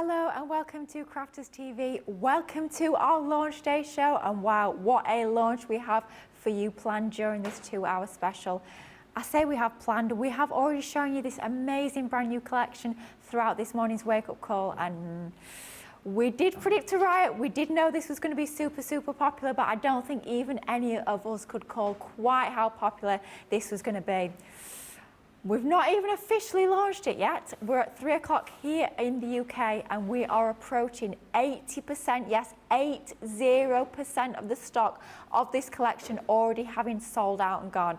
Hello and welcome to Crafters TV. Welcome to our launch day show, and wow, what a launch we have for you planned during this 2-hour special. I say we have planned, we have already shown you this amazing brand new collection throughout this morning's wake-up call, and we did predict a riot. We did know this was going to be super popular, but I don't think even any of us could call quite how popular this was going to be. We've not even officially launched it yet. We're at 3 o'clock here in the UK and we are approaching 80%, yes, 80% of the stock of this collection already having sold out and gone.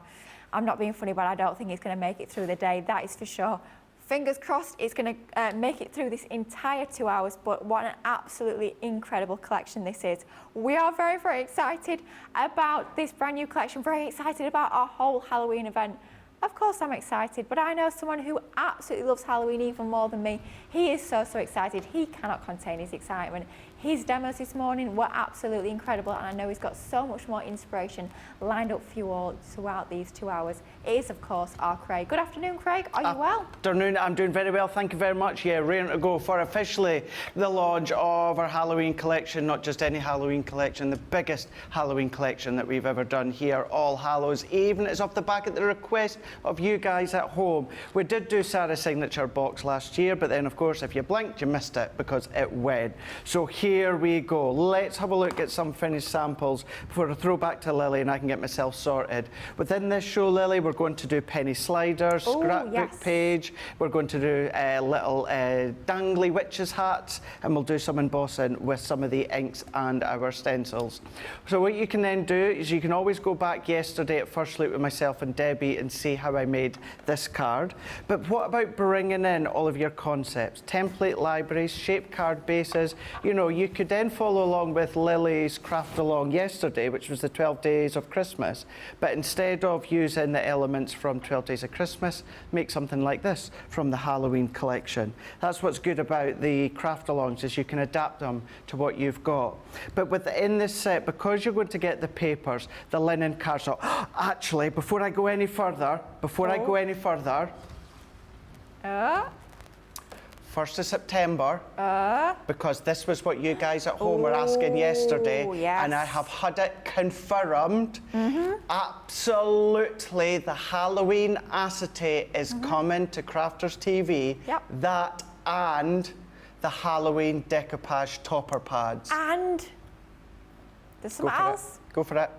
I'm not being funny, but I don't think it's going to make it through the day, that is for sure. Fingers crossed it's going to make it through this entire 2 hours, but what an absolutely incredible collection this is. We are very excited about this brand new collection, very excited about our whole Halloween event. Of course I'm excited, but I know someone who absolutely loves Halloween even more than me. He is so excited. He cannot contain his excitement. His demos this morning were absolutely incredible, and I know he's got so much more inspiration lined up for you all throughout these 2 hours. It is, of course, our Craig. Good afternoon, Craig. Are you well? Afternoon. I'm doing very well. Thank you very much. Yeah, raring to go for officially the launch of our Halloween collection. Not just any Halloween collection, the biggest Halloween collection that we've ever done here, All Hallows. Even it's off the back of the request of you guys at home. We did do Sarah's signature box last year, but then, of course, if you blinked, you missed it because it went. So here we go. Let's have a look at some finished samples before I throw back to Lily and I can get myself sorted. Within this show, Lily, we're going to do penny sliders, scrapbook page. We're going to do little dangly witches hats, and we'll do some embossing with some of the inks and our stencils. So what you can then do is you can always go back yesterday at First Look with myself and Debbie and see how I made this card. But what about bringing in all of your concepts? Template libraries, shape card bases. You know, you could then follow along with Lily's craft along yesterday, which was the 12 Days of Christmas. But instead of using the elements from 12 Days of Christmas, make something like this from the Halloween collection. That's what's good about the craft alongs, is you can adapt them to what you've got. But within this set, because you're going to get the papers, the linen cards, so actually, before I go any further, 1st of September, because this was what you guys at home were asking yesterday, and I have had it confirmed. Absolutely, the Halloween acetate is coming to Crafters TV. That and the Halloween decoupage topper pads. And there's something else. Go for it.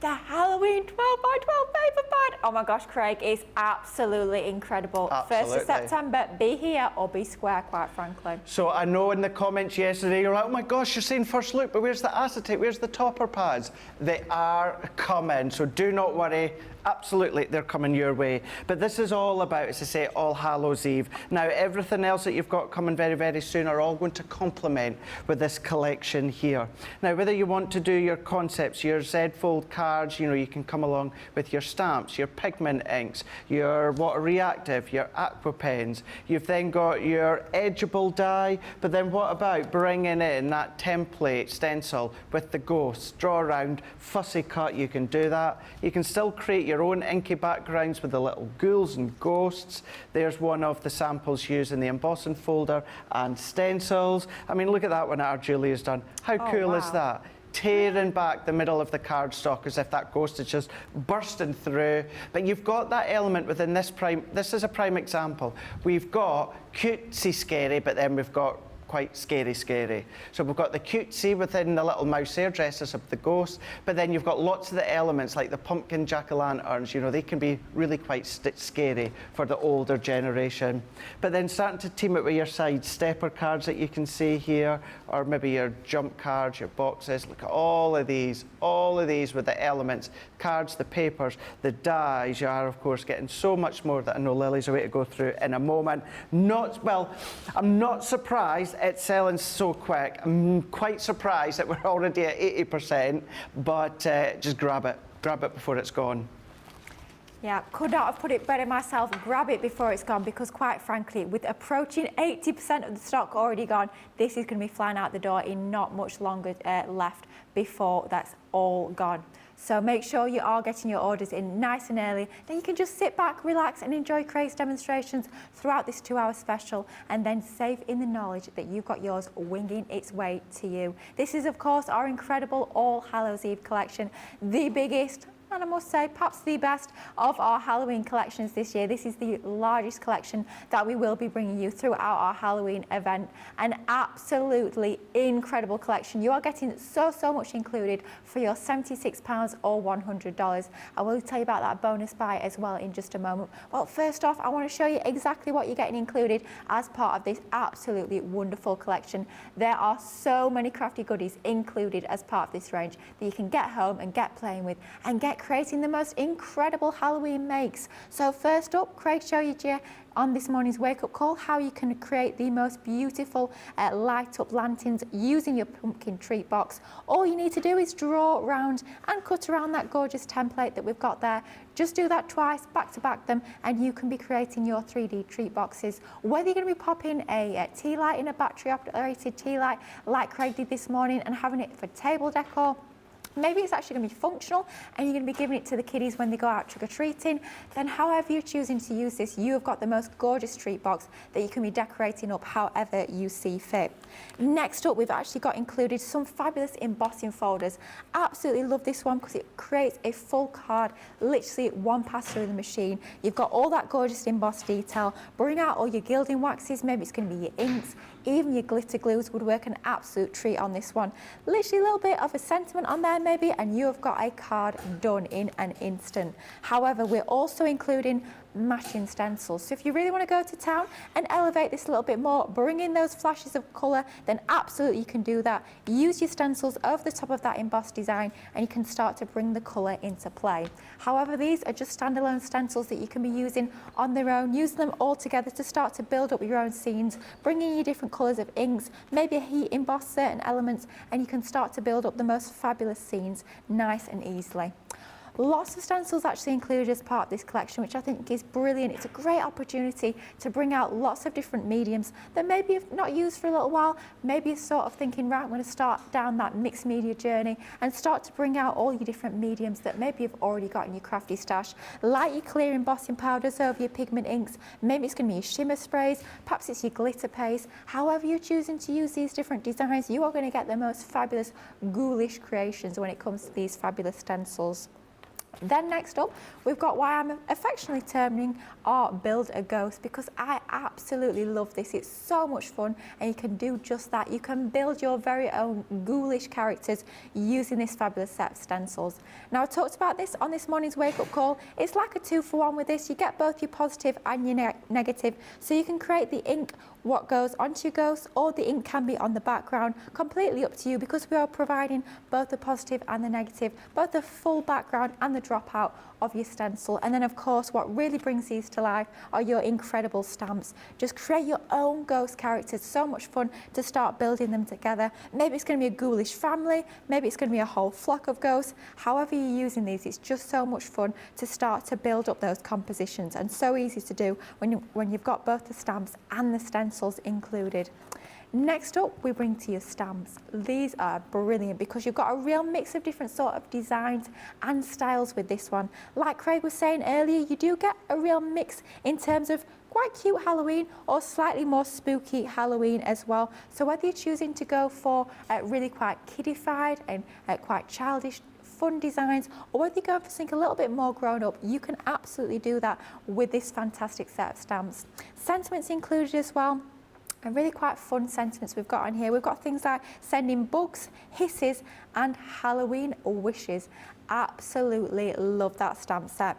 The Halloween 12x12 paper pad. Oh my gosh, Craig, it's absolutely incredible. Absolutely. 1st of September, be here or be square, quite frankly. So I know in the comments yesterday, you're like, oh my gosh, you're saying First Look, but where's the acetate? Where's the topper pads? They are coming, so do not worry. Absolutely, they're coming your way. But this is all about, as I say, All Hallows Eve. Now, everything else that you've got coming very soon are all going to complement with this collection here. Now, whether you want to do your concepts, your Z-fold cards, you know, you can come along with your stamps, your pigment inks, your water reactive, your aqua pens. You've then got your edgeable die, but then what about bringing in that template stencil with the ghosts, draw around, fussy cut, you can do that. You can still create your own inky backgrounds with the little ghouls and ghosts. There's one of the samples used in the embossing folder and stencils. I mean, look at that one our Julia's done. How cool is that? Tearing back the middle of the cardstock as if that ghost is just bursting through. But you've got that element within this prime. This is a prime example. We've got cutesy scary, but then we've got quite scary. So we've got the cutesy within the little mouse hairdressers of the ghost, but then you've got lots of the elements like the pumpkin jack-o'-lanterns, you know, they can be really quite scary for the older generation. But then starting to team it with your side stepper cards that you can see here, or maybe your jump cards, your boxes. Look at all of these with the elements, cards, the papers, the dies. You are, of course, getting so much more that I know Lily's away to go through in a moment. I'm not surprised it's selling so quick. I'm quite surprised that we're already at 80%, but just grab it before it's gone. Yeah, could not have put it better myself. Grab it before it's gone, because quite frankly, with approaching 80% of the stock already gone, this is going to be flying out the door in not much longer left before that's all gone. So make sure you are getting your orders in nice and early. Then you can just sit back, relax and enjoy Craig's demonstrations throughout this 2-hour special, and then save in the knowledge that you've got yours winging its way to you. This is of course our incredible All Hallows Eve collection, the biggest, and I must say perhaps the best of our Halloween collections this year. This is the largest collection that we will be bringing you throughout our Halloween event. An absolutely incredible collection. You are getting so much included for your £76 or $100. I will tell you about that bonus buy as well in just a moment. Well, first off, I want to show you exactly what you're getting included as part of this absolutely wonderful collection. There are so many crafty goodies included as part of this range that you can get home and get playing with and get creating the most incredible Halloween makes. So first up, Craig showed you on this morning's wake-up call how you can create the most beautiful light-up lanterns using your pumpkin treat box. All you need to do is draw around and cut around that gorgeous template that we've got there. Just do that twice, back to back them, and you can be creating your 3D treat boxes. Whether you're going to be popping a tea light in a battery-operated tea light like Craig did this morning and having it for table decor, maybe it's actually going to be functional and you're going to be giving it to the kiddies when they go out trick-or-treating, then however you're choosing to use this, you have got the most gorgeous treat box that you can be decorating up however you see fit. Next up, we've actually got included some fabulous embossing folders. Absolutely love this one because it creates a full card, literally one pass through the machine. You've got all that gorgeous embossed detail. Bring out all your gilding waxes, maybe it's going to be your inks, even your glitter glues would work an absolute treat on this one. Literally a little bit of a sentiment on there maybe, and you have got a card done in an instant. However, we're also including matching stencils. So if you really want to go to town and elevate this a little bit more, bring in those flashes of colour, then absolutely you can do that. Use your stencils over the top of that embossed design and you can start to bring the colour into play. However, these are just standalone stencils that you can be using on their own. Use them all together to start to build up your own scenes, bring in your different colours of inks, maybe heat emboss certain elements, and you can start to build up the most fabulous scenes nice and easily. Lots of stencils actually included as part of this collection, which I think is brilliant. It's a great opportunity to bring out lots of different mediums that maybe you've not used for a little while. Maybe you're sort of thinking, right, I'm going to start down that mixed media journey and start to bring out all your different mediums that maybe you've already got in your crafty stash, like your clear embossing powders over your pigment inks. Maybe it's going to be your shimmer sprays, perhaps it's your glitter paste. However you're choosing to use these different designs, you are going to get the most fabulous ghoulish creations when it comes to these fabulous stencils. Then next up, we've got what I'm affectionately terming our Build a Ghost, because I absolutely love this. It's so much fun and you can do just that. You can build your very own ghoulish characters using this fabulous set of stencils. Now, I talked about this on this morning's wake-up call. It's like a 2-for-1 with this. You get both your positive and your negative, so you can create the ink what goes onto your ghost, or the ink can be on the background, completely up to you, because we are providing both the positive and the negative, both the full background and the dropout of your stencil. And then of course what really brings these to life are your incredible stamps. Just create your own ghost characters. So much fun to start building them together. Maybe it's going to be a ghoulish family, maybe it's going to be a whole flock of ghosts. However you're using these, it's just so much fun to start to build up those compositions, and so easy to do when you've got both the stamps and the stencils included. Next up, we bring to you stamps. These are brilliant because you've got a real mix of different sort of designs and styles with this one. Like Craig was saying earlier, you do get a real mix in terms of quite cute Halloween or slightly more spooky Halloween as well. So whether you're choosing to go for really quite kiddified and quite childish fun designs, or whether you're going for something a little bit more grown up, you can absolutely do that with this fantastic set of stamps. Sentiments included as well. And really quite fun sentiments we've got on here. We've got things like sending bugs, hisses, and Halloween wishes. Absolutely love that stamp set.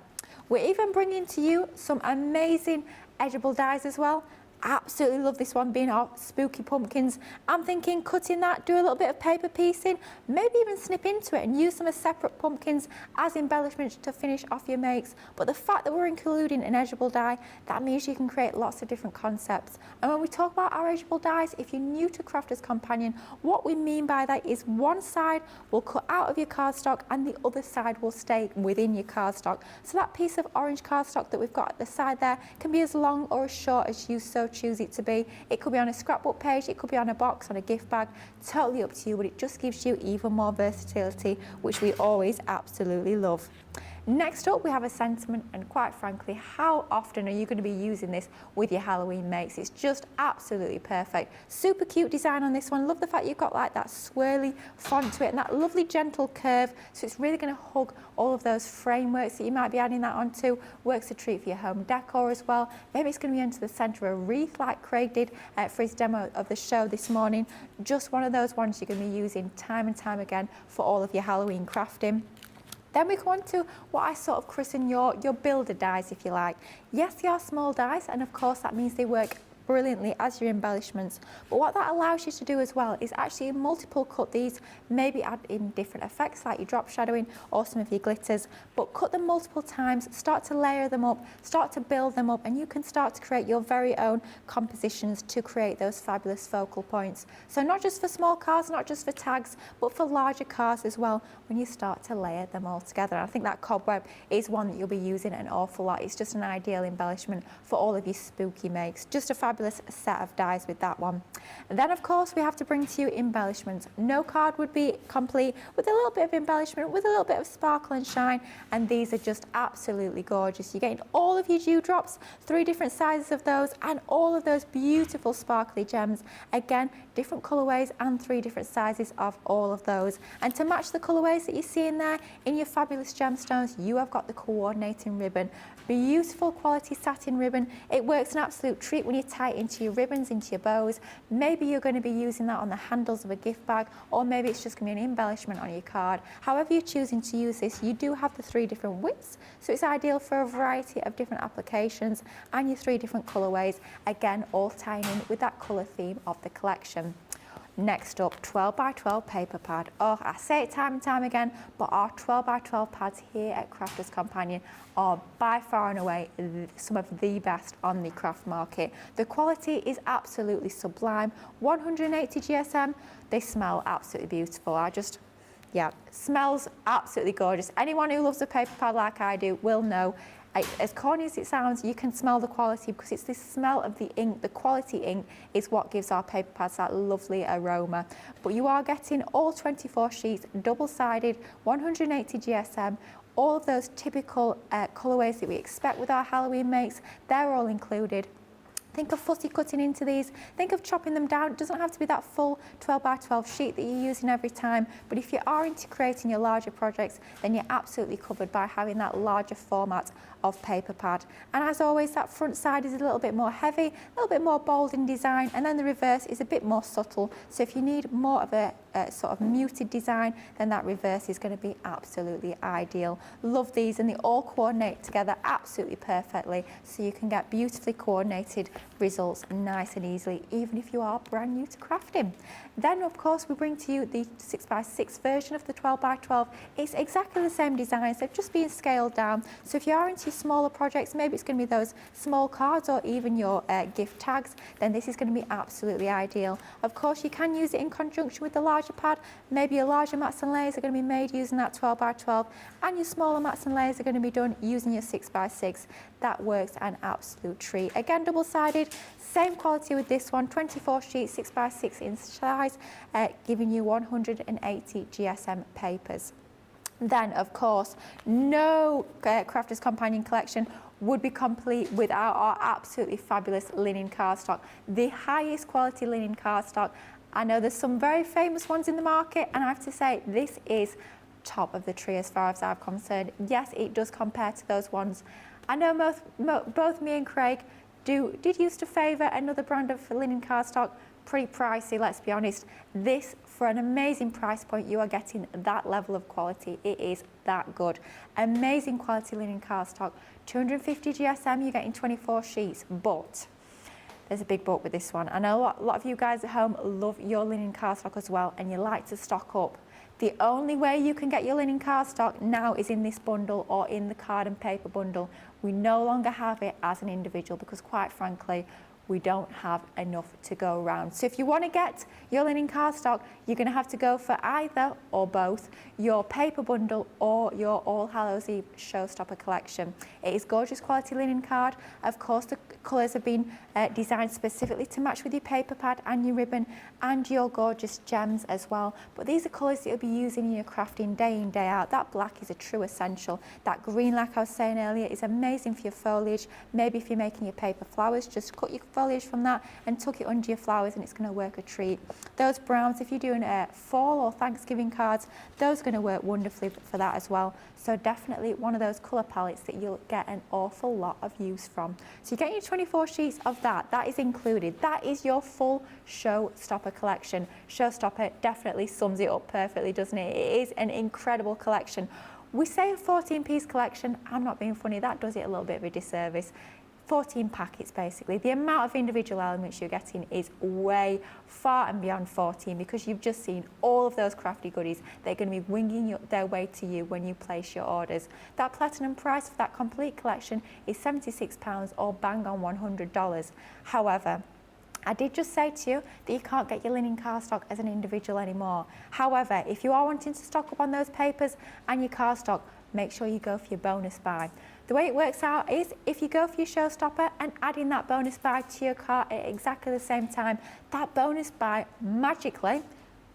We're even bringing to you some amazing edible dies as well. Absolutely love this one, being our spooky pumpkins. I'm thinking cutting that, do a little bit of paper piecing, maybe even snip into it and use them as separate pumpkins as embellishments to finish off your makes. But the fact that we're including an edgeable die, that means you can create lots of different concepts. And when we talk about our edgeable dies, if you're new to Crafter's Companion, what we mean by that is one side will cut out of your cardstock and the other side will stay within your cardstock. So that piece of orange cardstock that we've got at the side there can be as long or as short as you so so choose it to be. It could be on a scrapbook page, it could be on a box, on a gift bag, totally up to you, but it just gives you even more versatility, which we always absolutely love. Next up, we have a sentiment, and quite frankly, how often are you going to be using this with your Halloween makes? It's just absolutely perfect. Super cute design on this one. Love the fact you've got like that swirly font to it and that lovely gentle curve. So it's really going to hug all of those frameworks that you might be adding that onto. Works a treat for your home decor as well. Maybe it's going to be into the centre of a wreath like Craig did for his demo of the show this morning. Just one of those ones you're going to be using time and time again for all of your Halloween crafting. Then we go on to what I sort of christen your builder dies, if you like. Yes, they are small dies, and of course that means they work brilliantly as your embellishments, but what that allows you to do as well is actually multiple cut these, maybe add in different effects like your drop shadowing or some of your glitters, but cut them multiple times, start to layer them up, start to build them up, and you can start to create your very own compositions to create those fabulous focal points. So not just for small cards, not just for tags, but for larger cards as well when you start to layer them all together. I think that cobweb is one that you'll be using an awful lot. It's just an ideal embellishment for all of your spooky makes. Just a fabulous set of dies with that one. And then of course we have to bring to you embellishments. No card would be complete with a little bit of embellishment, with a little bit of sparkle and shine, and these are just absolutely gorgeous. You're getting all of your dewdrops, 3 different sizes of those, and all of those beautiful sparkly gems. Again, different colourways and 3 different sizes of all of those. And to match the colourways that you see in there, in your fabulous gemstones, you have got the coordinating ribbon. Beautiful quality satin ribbon. It works an absolute treat when you tie it into your ribbons, into your bows. Maybe you're going to be using that on the handles of a gift bag, or maybe it's just going to be an embellishment on your card. However you're choosing to use this, you do have the 3 different widths, so it's ideal for a variety of different applications, and your 3 different colourways, again all tying in with that colour theme of the collection. Next up, 12 by 12 paper pad. Oh, I say it time and time again, but our 12 by 12 pads here at Crafters Companion are by far and away some of the best on the craft market. The quality is absolutely sublime. 180 GSM, they smell absolutely beautiful. Yeah, smells absolutely gorgeous. Anyone who loves a paper pad like I do will know. As corny as it sounds, you can smell the quality because it's this smell of the ink. The quality ink is what gives our paper pads that lovely aroma. But you are getting all 24 sheets, double-sided, 180 GSM, all of those typical colourways that we expect with our Halloween makes, they're all included. Think of fussy cutting into these, think of chopping them down. It doesn't have to be that full 12 by 12 sheet that you're using every time, but if you are into creating your larger projects, then you're absolutely covered by having that larger format of paper pad. And as always, that front side is a little bit more heavy, a little bit more bold in design, and then the reverse is a bit more subtle. So if you need more of a sort of muted design, then that reverse is going to be absolutely ideal. Love these, and they all coordinate together absolutely perfectly, so you can get beautifully coordinated results nice and easily, even if you are brand new to crafting. Then of course we bring to you the 6x6 version of the 12 by 12. It's exactly the same designs, they've just been scaled down. So if you are into smaller projects, maybe it's going to be those small cards or even your gift tags, then this is going to be absolutely ideal. Of course you can use it in conjunction with the larger pad. Maybe your larger mats and layers are going to be made using that 12 by 12, and your smaller mats and layers are going to be done using your 6 by 6. That works an absolute treat. Again, double-sided, same quality with this one, 24 sheets, 6 by 6 in size, giving you 180 GSM papers. Then, of course, no Crafters Companion collection would be complete without our absolutely fabulous linen cardstock. The highest quality linen cardstock. I know there's some very famous ones in the market, and I have to say this is top of the tree as far as I'm concerned. Yes, it does compare to those ones. I know both me and Craig did used to favour another brand of linen cardstock. Pretty pricey, let's be honest. This, for an amazing price point, you are getting that level of quality. It is that good. Amazing quality linen cardstock. 250 GSM, you're getting 24 sheets, but there's a big but with this one. I know a lot of you guys at home love your linen cardstock as well, and you like to stock up. The only way you can get your linen cardstock now is in this bundle or in the card and paper bundle. We no longer have it as an individual because, quite frankly, we don't have enough to go around. So if you want to get your linen cardstock, you're going to have to go for either or both your paper bundle or your All Hallows Eve Showstopper collection. It is gorgeous quality linen card. Of course, the colours have been designed specifically to match with your paper pad and your ribbon and your gorgeous gems as well. But these are colours that you'll be using in your crafting day in, day out. That black is a true essential. That green, like I was saying earlier, is amazing for your foliage. Maybe if you're making your paper flowers, just cut your foliage from that and tuck it under your flowers and it's going to work a treat. Those browns, if you're doing fall or Thanksgiving cards, those are going to work wonderfully for that as well. So definitely one of those colour palettes that you'll get an awful lot of use from. So you get your 24 sheets of that is included. That is your full Showstopper collection. Showstopper definitely sums it up perfectly, doesn't it? It is an incredible collection. We say a 14-piece collection. I'm not being funny, that does it a little bit of a disservice. 14 packets basically. The amount of individual elements you're getting is way far and beyond 14 because you've just seen all of those crafty goodies. They're going to be winging their way to you when you place your orders. That platinum price for that complete collection is £76 or bang on $100. However, I did just say to you that you can't get your linen cardstock as an individual anymore. However, if you are wanting to stock up on those papers and your cardstock, make sure you go for your bonus buy. The way it works out is if you go for your Showstopper and add in that bonus buy to your cart at exactly the same time, that bonus buy magically,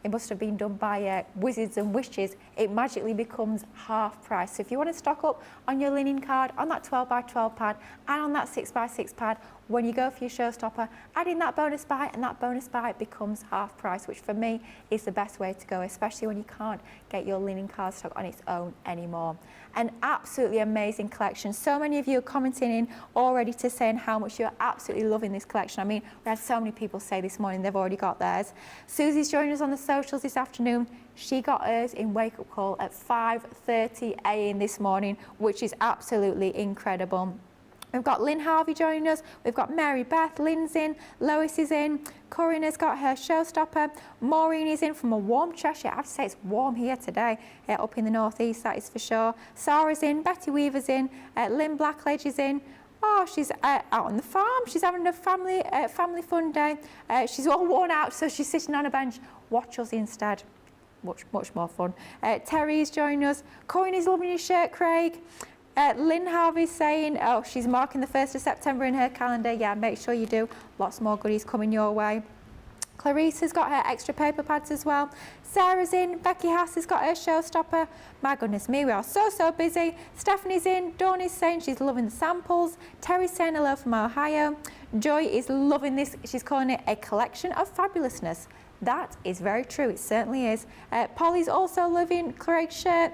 it must have been done by wizards and witches, it magically becomes half price. So if you want to stock up on your linen card, on that 12x12 pad and on that 6x6 pad, when you go for your Showstopper, add in that bonus buy and that bonus buy becomes half price, which for me is the best way to go, especially when you can't get your linen cardstock on its own anymore. An absolutely amazing collection. So many of you are commenting in already to saying how much you're absolutely loving this collection. I mean, we had so many people say this morning they've already got theirs. Susie's joining us on the socials this afternoon. She got hers in Wake Up Call at 5:30 a.m. this morning, which is absolutely incredible. We've got Lynn Harvey joining us, we've got Mary Beth, Lynn's in, Lois is in, Corinne has got her Showstopper, Maureen is in from a warm Cheshire. I have to say it's warm here today, up in the northeast, that is for sure. Sarah's in, Betty Weaver's in, Lynn Blackledge is in. Oh, she's out on the farm, she's having a family fun day. She's all worn out, so she's sitting on a bench. Watch us instead. Much more fun. Terry is joining us. Corinne is loving your shirt, Craig. Lynn Harvey's saying, oh, she's marking the 1st of September in her calendar. Yeah, make sure you do. Lots more goodies coming your way. Clarice has got her extra paper pads as well. Sarah's in. Becky Hass has got her Showstopper. My goodness me, we are so busy. Stephanie's in. Dawn is saying she's loving the samples. Terry's saying hello from Ohio. Joy is loving this. She's calling it a collection of fabulousness. That is very true. It certainly is. Polly's also loving Craig's shirt.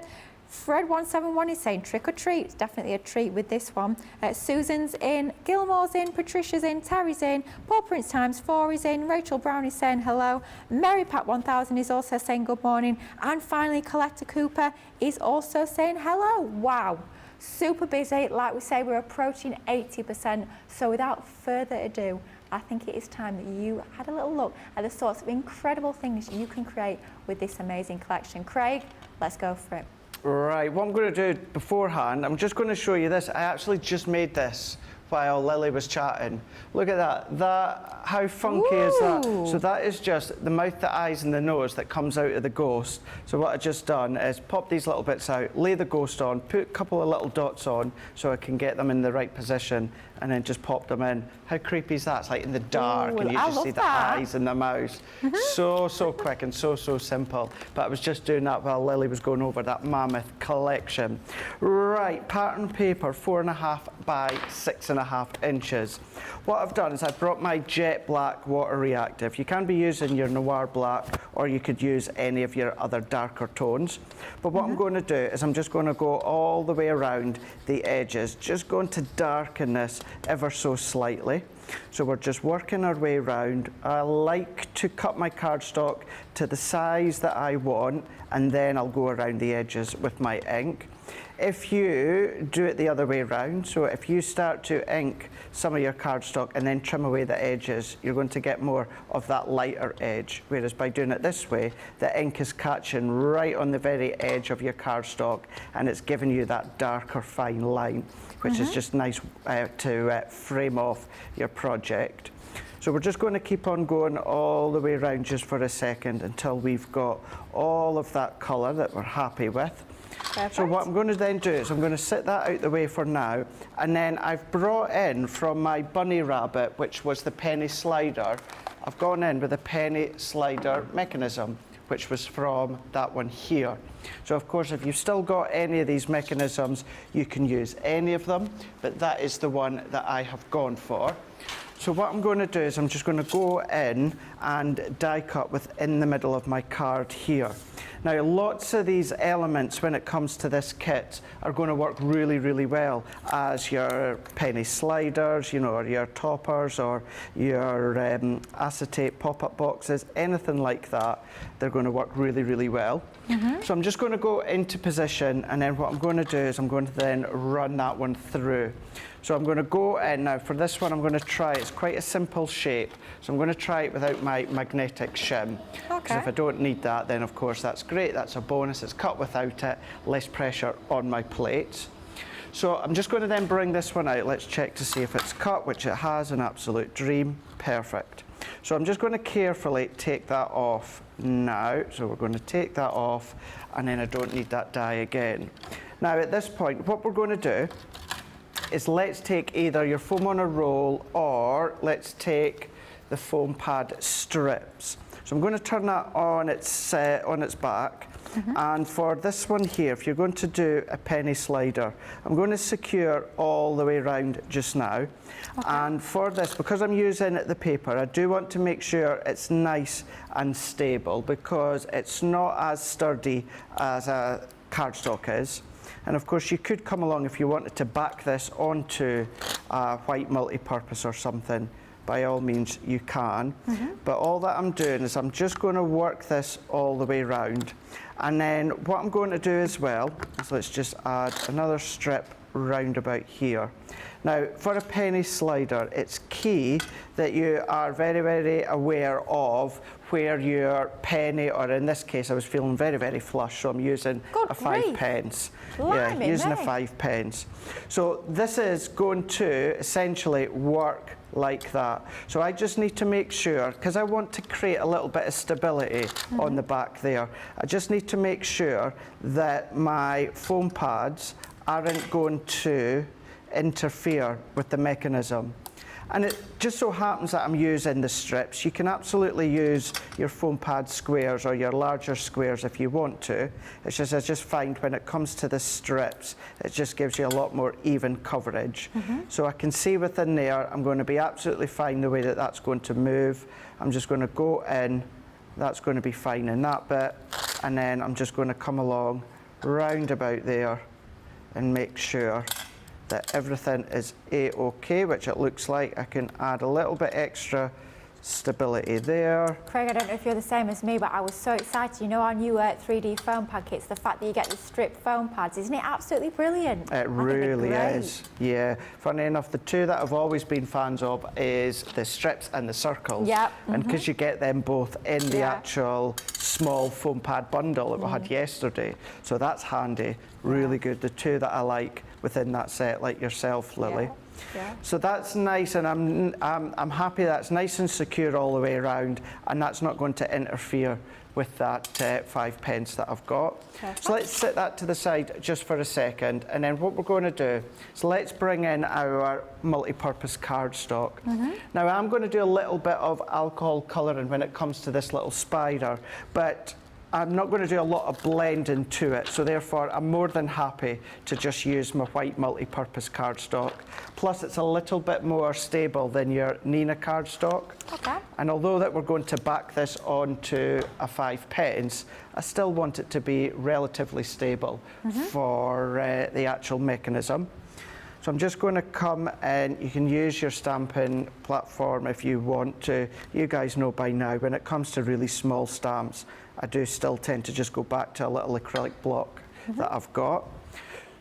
Fred171 is saying trick or treat. It's definitely a treat with this one. Susan's in, Gilmore's in, Patricia's in, Terry's in, Paul Prince times 4 is in, Rachel Brown is saying hello, Mary Pat 1000 is also saying good morning, and finally Coletta Cooper is also saying hello. Wow, super busy. Like we say, we're approaching 80%. So without further ado, I think it is time that you had a little look at the sorts of incredible things you can create with this amazing collection. Craig, let's go for it. Right, what I'm going to do beforehand, I'm just going to show you this. I actually just made this while Lily was chatting. Look at that. How funky is that? So that is just the mouth, the eyes and the nose that comes out of the ghost. So what I've just done is pop these little bits out, lay the ghost on, put a couple of little dots on so I can get them in the right position and then just pop them in. How creepy is that? It's like in the dark and you just see the eyes and the mouth. So quick and so simple. But I was just doing that while Lily was going over that mammoth collection. Right, pattern paper, 4.5 by 6.5 inches. What I've done is I've brought my jet black water reactive. You can be using your noir black or you could use any of your other darker tones. But what I'm going to do is I'm just going to go all the way around the edges, just going to darken this ever so slightly. So we're just working our way around. I like to cut my cardstock to the size that I want and then I'll go around the edges with my ink. If you do it the other way around, so if you start to ink some of your cardstock and then trim away the edges, you're going to get more of that lighter edge. Whereas by doing it this way, the ink is catching right on the very edge of your cardstock and it's giving you that darker fine line, which is just nice to frame off your project. So we're just going to keep on going all the way around just for a second until we've got all of that colour that we're happy with. Perfect. So what I'm going to then do is I'm going to sit that out the way for now, and then I've brought in from my bunny rabbit, which was the penny slider, I've gone in with a penny slider mechanism, which was from that one here. So of course, if you've still got any of these mechanisms, you can use any of them, but that is the one that I have gone for. So what I'm going to do is I'm just going to go in and die cut within the middle of my card here. Now, lots of these elements, when it comes to this kit, are going to work really, really well as your penny sliders, you know, or your toppers, or your acetate pop-up boxes, anything like that. They're going to work really, really well. So I'm just going to go into position, and then what I'm going to do is I'm going to then run that one through. So I'm going to go in now. For this one, I'm going to try, it's quite a simple shape, so I'm going to try it without my magnetic shim. Because if I don't need that, then of course that's great, that's a bonus. It's cut without it, less pressure on my plates. So I'm just going to then bring this one out. Let's check to see if it's cut, which it has, an absolute dream. Perfect. So I'm just going to carefully take that off now. So we're going to take that off, and then I don't need that die again. Now at this point, what we're going to do is let's take either your foam on a roll, or let's take the foam pad strips. So I'm going to turn that on its back. And for this one here, if you're going to do a penny slider, I'm going to secure all the way around just now. And for this, because I'm using the paper, I do want to make sure it's nice and stable, because it's not as sturdy as a cardstock is. And of course, you could come along if you wanted to back this onto a white multi-purpose or something. By all means, you can. But all that I'm doing is I'm just going to work this all the way around. And then what I'm going to do as well is let's just add another strip round about here. Now, for a penny slider, it's key that you are very, very aware of where your penny, or in this case, I was feeling very, very flush, so I'm using a 5 pence. Yeah, using a 5 pence. So this is going to essentially work like that. So I just need to make sure, because I want to create a little bit of stability on the back there, I just need to make sure that my foam pads aren't going to interfere with the mechanism. And it just so happens that I'm using the strips. You can absolutely use your foam pad squares or your larger squares if you want to. It's just, I just find when it comes to the strips, it just gives you a lot more even coverage. So I can see within there, I'm going to be absolutely fine the way that that's going to move. I'm just going to go in, that's going to be fine in that bit. And then I'm just going to come along round about there and make sure that everything is A-OK, which it looks like. I can add a little bit extra stability there. Craig, I don't know if you're the same as me, but I was so excited. You know our new 3D foam packets, the fact that you get the strip foam pads, isn't it absolutely brilliant? It really is, yeah. Funny enough, the two that I've always been fans of is the strips and the circles. And because you get them both in the actual small foam pad bundle that we had yesterday. So that's handy, really good. The two that I like within that set, like yourself, Lily. So that's nice, and I'm happy that's nice and secure all the way around, and that's not going to interfere with that 5 pence that I've got. So let's set that to the side just for a second, and then what we're going to do is let's bring in our multi-purpose cardstock. Now I'm going to do a little bit of alcohol colouring when it comes to this little spider, but I'm not going to do a lot of blending to it, so therefore I'm more than happy to just use my white multi-purpose cardstock. Plus it's a little bit more stable than your Nina cardstock. And although that we're going to back this onto a 5 pence, I still want it to be relatively stable for the actual mechanism. So I'm just going to come in. You can use your stamping platform if you want to. You guys know by now, when it comes to really small stamps, I do still tend to just go back to a little acrylic block that I've got.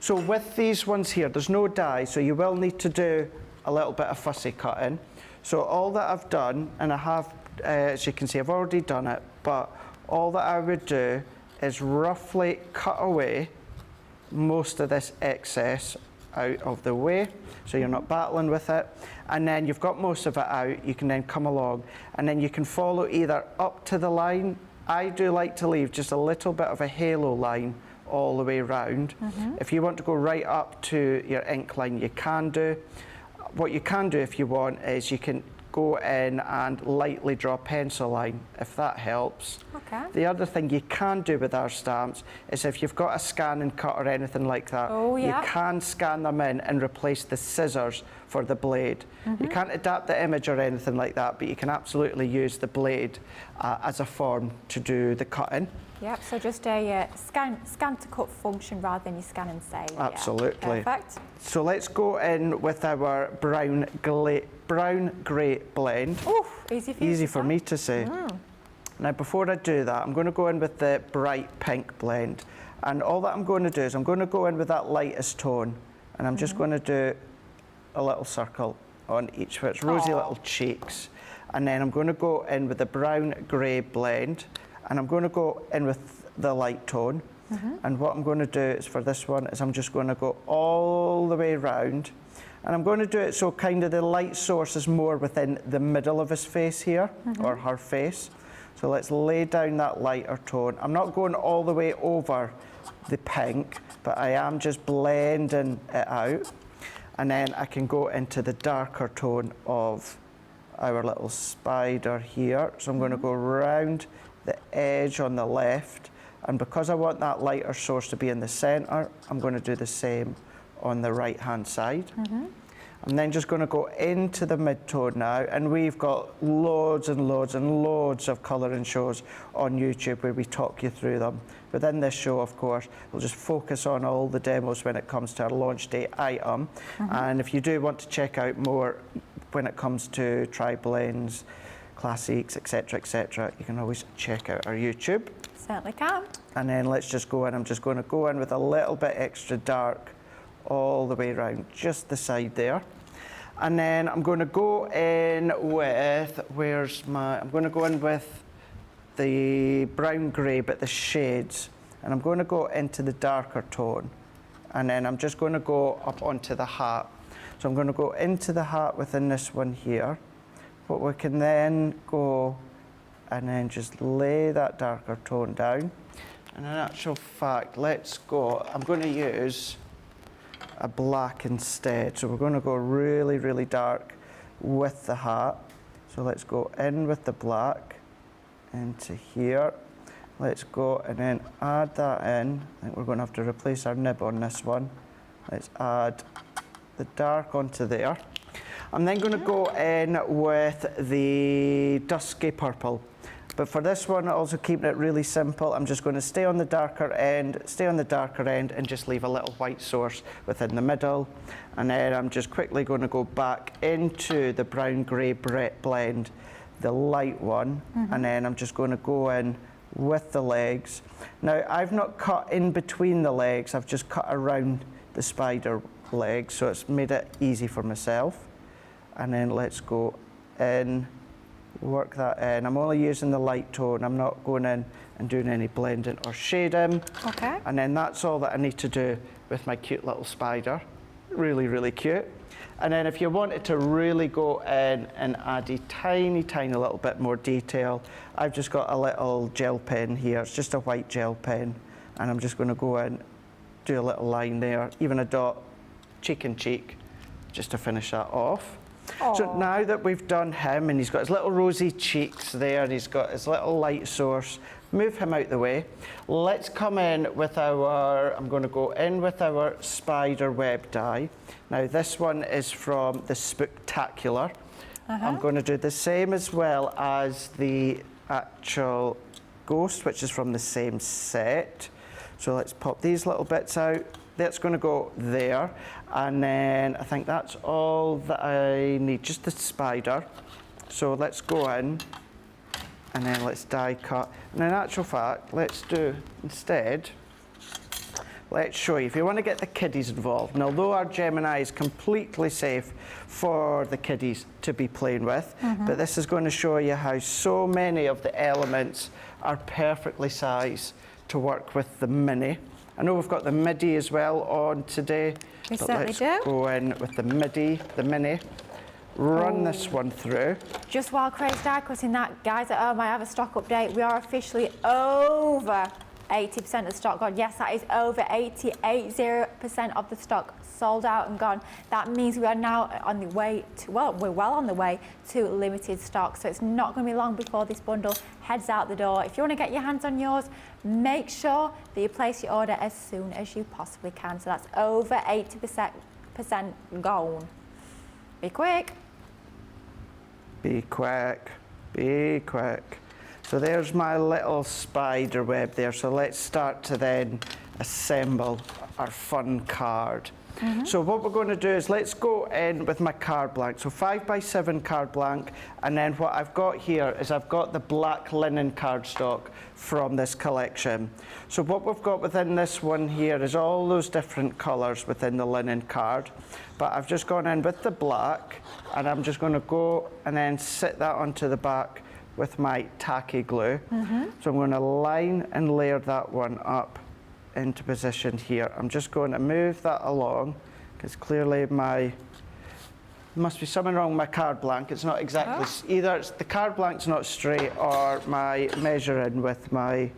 So with these ones here, there's no die, so you will need to do a little bit of fussy cutting. So all that I've done, and I have, as you can see, I've already done it, but all that I would do is roughly cut away most of this excess out of the way so you're not battling with it. And then you've got most of it out, you can then come along and then you can follow either up to the line. I do like to leave just a little bit of a halo line all the way round. If you want to go right up to your ink line, you can do. What you can do if you want is you can go in and lightly draw a pencil line, if that helps. Okay. The other thing you can do with our stamps is if you've got a scan and cut or anything like that, you can scan them in and replace the scissors for the blade. You can't adapt the image or anything like that, but you can absolutely use the blade as a form to do the cutting. Yep, so just a scan to cut function rather than you scan and save. Absolutely. Yeah. Perfect. So let's go in with our brown grey blend. Oof, easy for me to say. Now before I do that, I'm going to go in with the bright pink blend. And all that I'm going to do is I'm going to go in with that lightest tone and I'm just going to do a little circle on each of its rosy little cheeks. And then I'm going to go in with the brown grey blend and I'm going to go in with the light tone. And what I'm going to do is for this one is I'm just going to go all the way round. And I'm going to do it so kind of the light source is more within the middle of his face here, or her face. So let's lay down that lighter tone. I'm not going all the way over the pink, but I am just blending it out. And then I can go into the darker tone of our little spider here. So I'm going to go round the edge on the left. And because I want that lighter source to be in the center, I'm going to do the same on the right-hand side. I'm then just going to go into the mid-tone now, and we've got loads and loads and loads of colouring shows on YouTube where we talk you through them. Within this show, of course, we'll just focus on all the demos when it comes to our launch day item. And if you do want to check out more when it comes to tri-blends, classics, etc., you can always check out our YouTube. Certainly can. And then let's just go in. I'm just going to go in with a little bit extra dark all the way around, just the side there. And then I'm going to go in with, I'm going to go in with the brown grey, but the shades. And I'm going to go into the darker tone. And then I'm just going to go up onto the hat. So I'm going to go into the hat within this one here. But we can then go and then just lay that darker tone down. And in actual fact, let's go, I'm going to use a black instead. So we're going to go really, really dark with the hat. So let's go in with the black into here. Let's go and then add that in. I think we're going to have to replace our nib on this one. Let's add the dark onto there. I'm then going to go in with the dusky purple. But for this one, also keeping it really simple, I'm just going to stay on the darker end, and just leave a little white source within the middle. And then I'm just quickly going to go back into the brown grey blend, the light one, and then I'm just going to go in with the legs. Now, I've not cut in between the legs, I've just cut around the spider legs, so it's made it easy for myself. And then let's go in, work that in. I'm only using the light tone. I'm not going in and doing any blending or shading. Okay. And then that's all that I need to do with my cute little spider. Really, really cute. And then if you wanted to really go in and add a tiny, tiny little bit more detail, I've just got a little gel pen here. It's just a white gel pen. And I'm just going to go in, do a little line there, even a dot, cheek and cheek, just to finish that off. Aww. So now that we've done him and he's got his little rosy cheeks there and he's got his little light source, move him out the way. Let's come in with I'm going to go in with our spider web die. Now this one is from the Spooktacular. I'm going to do the same as well as the actual ghost, which is from the same set. So let's pop these little bits out. That's going to go there, and then I think that's all that I need, just the spider. So let's go in, and then let's die cut. And in actual fact, let's show you, if you want to get the kiddies involved, and although our Gemini is completely safe for the kiddies to be playing with, but this is going to show you how so many of the elements are perfectly sized to work with the mini. I know we've got the midi as well on today. We but certainly let's do. go in with the midi, the mini. Run this one through. Just while Craig's die cutting that, guys at home, I have a stock update. We are officially over 80% of stock gone. Yes, that is over 80% of the stock sold out and gone. That means we are now on the way to, well, we're well on the way to limited stock. So it's not going to be long before this bundle heads out the door. If you want to get your hands on yours, make sure that you place your order as soon as you possibly can. So that's over 80% gone. Be quick. Be quick, be quick. So there's my little spider web there. So let's start to then assemble our fun card. So what we're going to do is let's go in with my card blank. So 5x7 card blank, and then what I've got here is I've got the black linen cardstock from this collection. So what we've got within this one here is all those different colours within the linen card. But I've just gone in with the black, and I'm just going to go and then sit that onto the back with my tacky glue. So I'm going to line and layer that one up into position here. I'm just going to move that along because clearly must be something wrong with my card blank. It's not exactly, either it's, the card blank's not straight or my measuring with my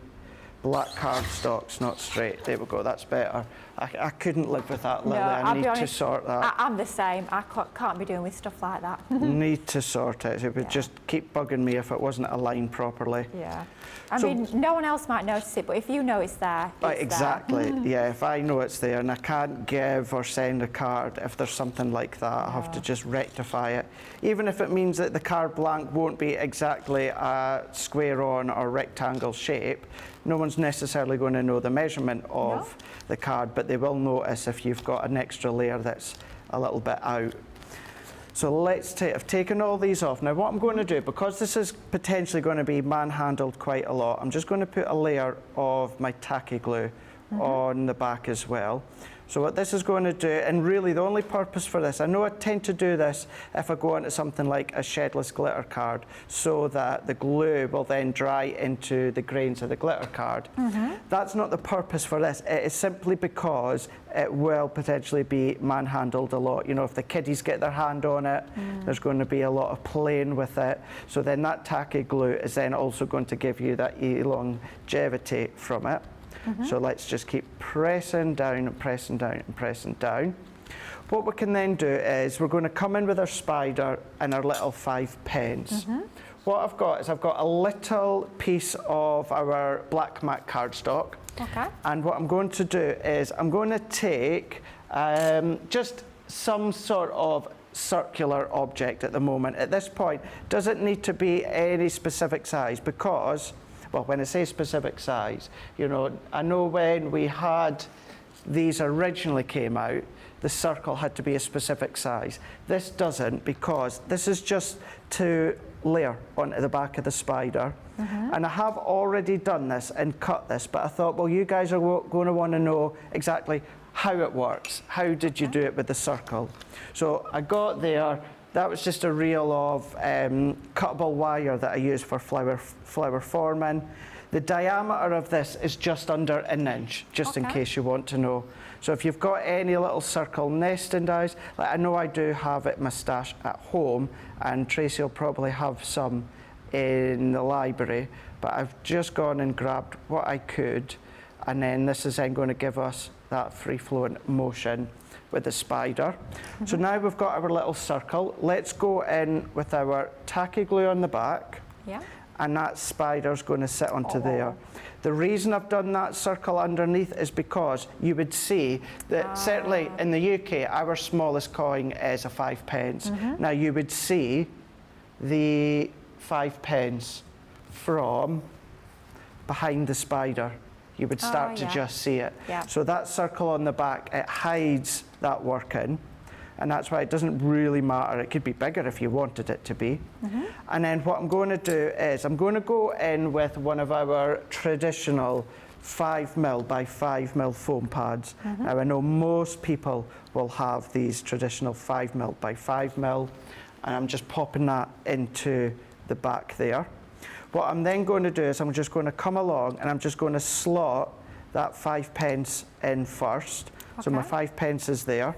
black cardstock's not straight. There we go, that's better. I couldn't live with that, Lily. I need to sort that. I'm the same. I can't be doing with stuff like that. Need to sort it. It would just keep bugging me if it wasn't aligned properly. Yeah. I mean, no one else might notice it, but if you know it's there, it's exactly. there. Yeah, if I know it's there and I can't give or send a card, if there's something like that, I have to just rectify it. Even if it means that the card blank won't be exactly a square on or rectangle shape, no one's necessarily going to know the measurement of the card, but they will notice if you've got an extra layer that's a little bit out. So I've taken all these off. Now what I'm going to do, because this is potentially going to be man-handled quite a lot, I'm just going to put a layer of my tacky glue on the back as well. So what this is going to do, and really the only purpose for this, I know I tend to do this if I go onto something like a shedless glitter card, so that the glue will then dry into the grains of the glitter card. That's not the purpose for this. It is simply because it will potentially be manhandled a lot. You know, if the kiddies get their hand on it, there's going to be a lot of playing with it. So then that tacky glue is then also going to give you that longevity from it. So let's just keep pressing down and pressing down and pressing down. What we can then do is we're going to come in with our spider and our little 5 pens. What I've got is I've got a little piece of our black matte cardstock. And what I'm going to do is I'm going to take just some sort of circular object at the moment. At this point, doesn't need to be any specific size because, well, when I say specific size, you know, I know when we had these originally came out, the circle had to be a specific size. This doesn't, because this is just to layer onto the back of the spider. And I have already done this and cut this, but I thought, well, you guys are going to want to know exactly how it works. How did you do it with the circle? So I got there. That was just a reel of cuttable wire that I use for flower forming. The diameter of this is just under an inch, just in case you want to know. So if you've got any little circle nesting dies, like I know I do have it in my stash at home, and Tracy will probably have some in the library, but I've just gone and grabbed what I could, and then this is then going to give us that free-flowing motion with the spider. So now we've got our little circle. Let's go in with our tacky glue on the back. And that spider's going to sit onto there. The reason I've done that circle underneath is because you would see that certainly in the UK, our smallest coin is a 5 pence. Now you would see the 5 pence from behind the spider. You would start to just see it. So that circle on the back, it hides that working, and that's why it doesn't really matter. It could be bigger if you wanted it to be. And then what I'm going to do is I'm going to go in with one of our traditional 5mm by 5mm foam pads. Now I know most people will have these traditional 5mm by 5mm, and I'm just popping that into the back there. What I'm then going to do is I'm just going to come along and I'm just going to slot that 5p in first. So my 5p is there.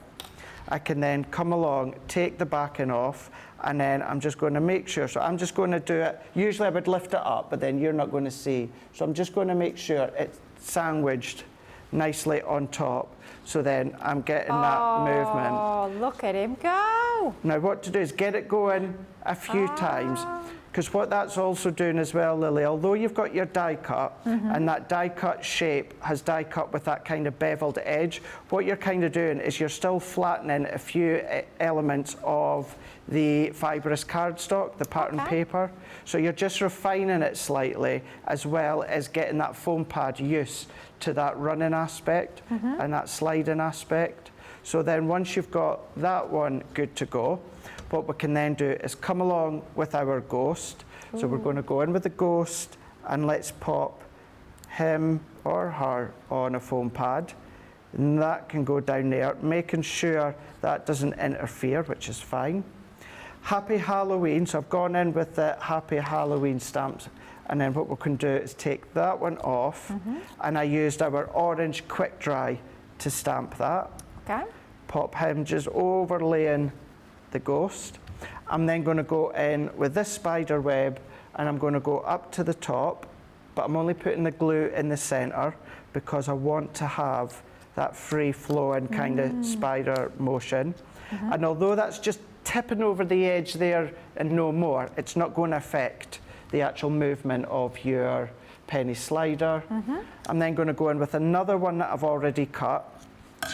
I can then come along, take the backing off, and then I'm just going to make sure. So I'm just going to do it. Usually I would lift it up, but then you're not going to see. So I'm just going to make sure it's sandwiched nicely on top. So then I'm getting that movement. Oh, look at him go. Now what to do is get it going a few times, because what that's also doing as well, Lily, although you've got your die cut, and that die cut shape has die cut with that kind of beveled edge, what you're kind of doing is you're still flattening a few elements of the fibrous cardstock, the pattern paper. So you're just refining it slightly, as well as getting that foam pad used to that running aspect and that sliding aspect. So then once you've got that one good to go, what we can then do is come along with our ghost. So we're going to go in with the ghost, and let's pop him or her on a foam pad. And that can go down there, making sure that doesn't interfere, which is fine. Happy Halloween, so I've gone in with the Happy Halloween stamps, and then what we can do is take that one off, and I used our orange quick dry to stamp that. Okay. Pop him just overlaying the ghost. I'm then going to go in with this spider web, and I'm going to go up to the top, but I'm only putting the glue in the center because I want to have that free flowing kind of spider motion. And although that's just tipping over the edge there and no more, it's not going to affect the actual movement of your penny slider. I'm then going to go in with another one that I've already cut.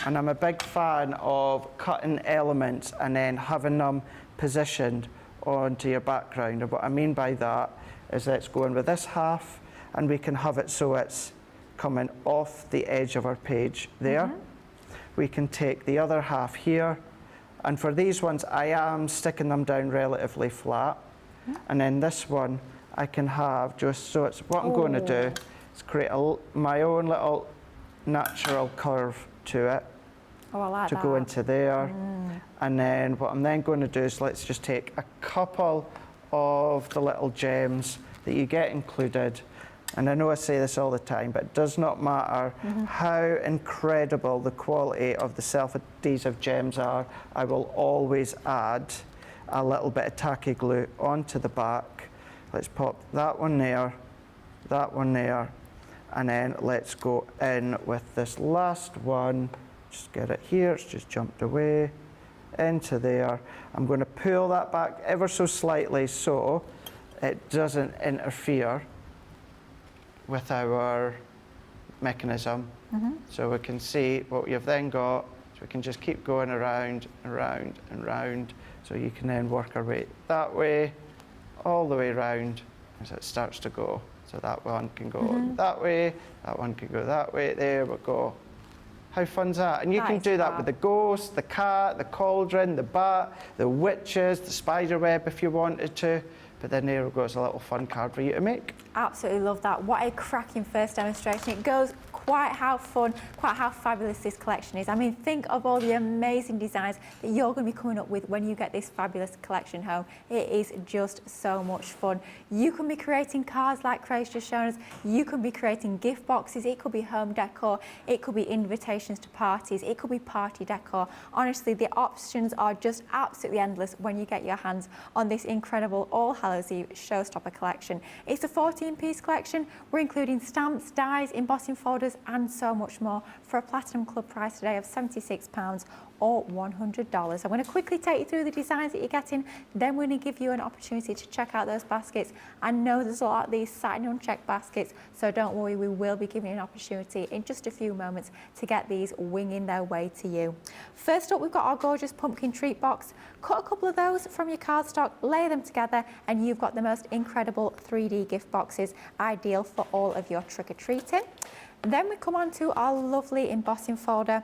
And I'm a big fan of cutting elements and then having them positioned onto your background. And what I mean by that is let's go in with this half, and we can have it so it's coming off the edge of our page there. We can take the other half here, and for these ones I am sticking them down relatively flat. And then this one I can have just so it's what I'm going to do is create my own little natural curve to it. Oh, I like to that. go into there. And then what I'm then going to do is let's just take a couple of the little gems that you get included. And I know I say this all the time, but it does not matter how incredible the quality of the self-adhesive gems are, I will always add a little bit of tacky glue onto the back. Let's pop that one there, and then let's go in with this last one. Just get it here, it's just jumped away into there. I'm going to pull that back ever so slightly so it doesn't interfere with our mechanism. So we can see what you've then got. So we can just keep going around and round and round. So you can then work our way that way, all the way around as it starts to go. So that one can go that way, that one can go that way, there we go. How fun's that? And you can do that with the ghost, the cat, the cauldron, the bat, the witches, the spider web if you wanted to. But then there goes a little fun card for you to make. Absolutely love that. What a cracking first demonstration. It goes quite how fun, quite how fabulous this collection is. I mean, think of all the amazing designs that you're going to be coming up with when you get this fabulous collection home. It is just so much fun. You can be creating cards like Craig's just shown us. You can be creating gift boxes. It could be home decor. It could be invitations to parties. It could be party decor. Honestly, the options are just absolutely endless when you get your hands on this incredible All Hallows Eve showstopper collection. It's a 14-piece collection. We're including stamps, dies, embossing folders, and so much more for a Platinum Club price today of £76 or $100. I'm going to quickly take you through the designs that you're getting, then we're going to give you an opportunity to check out those baskets. I know there's a lot of these sat in unchecked baskets, so don't worry, we will be giving you an opportunity in just a few moments to get these winging their way to you. First up, we've got our gorgeous pumpkin treat box. Cut a couple of those from your cardstock, lay them together, and you've got the most incredible 3D gift boxes, ideal for all of your trick-or-treating. Then we come on to our lovely embossing folder.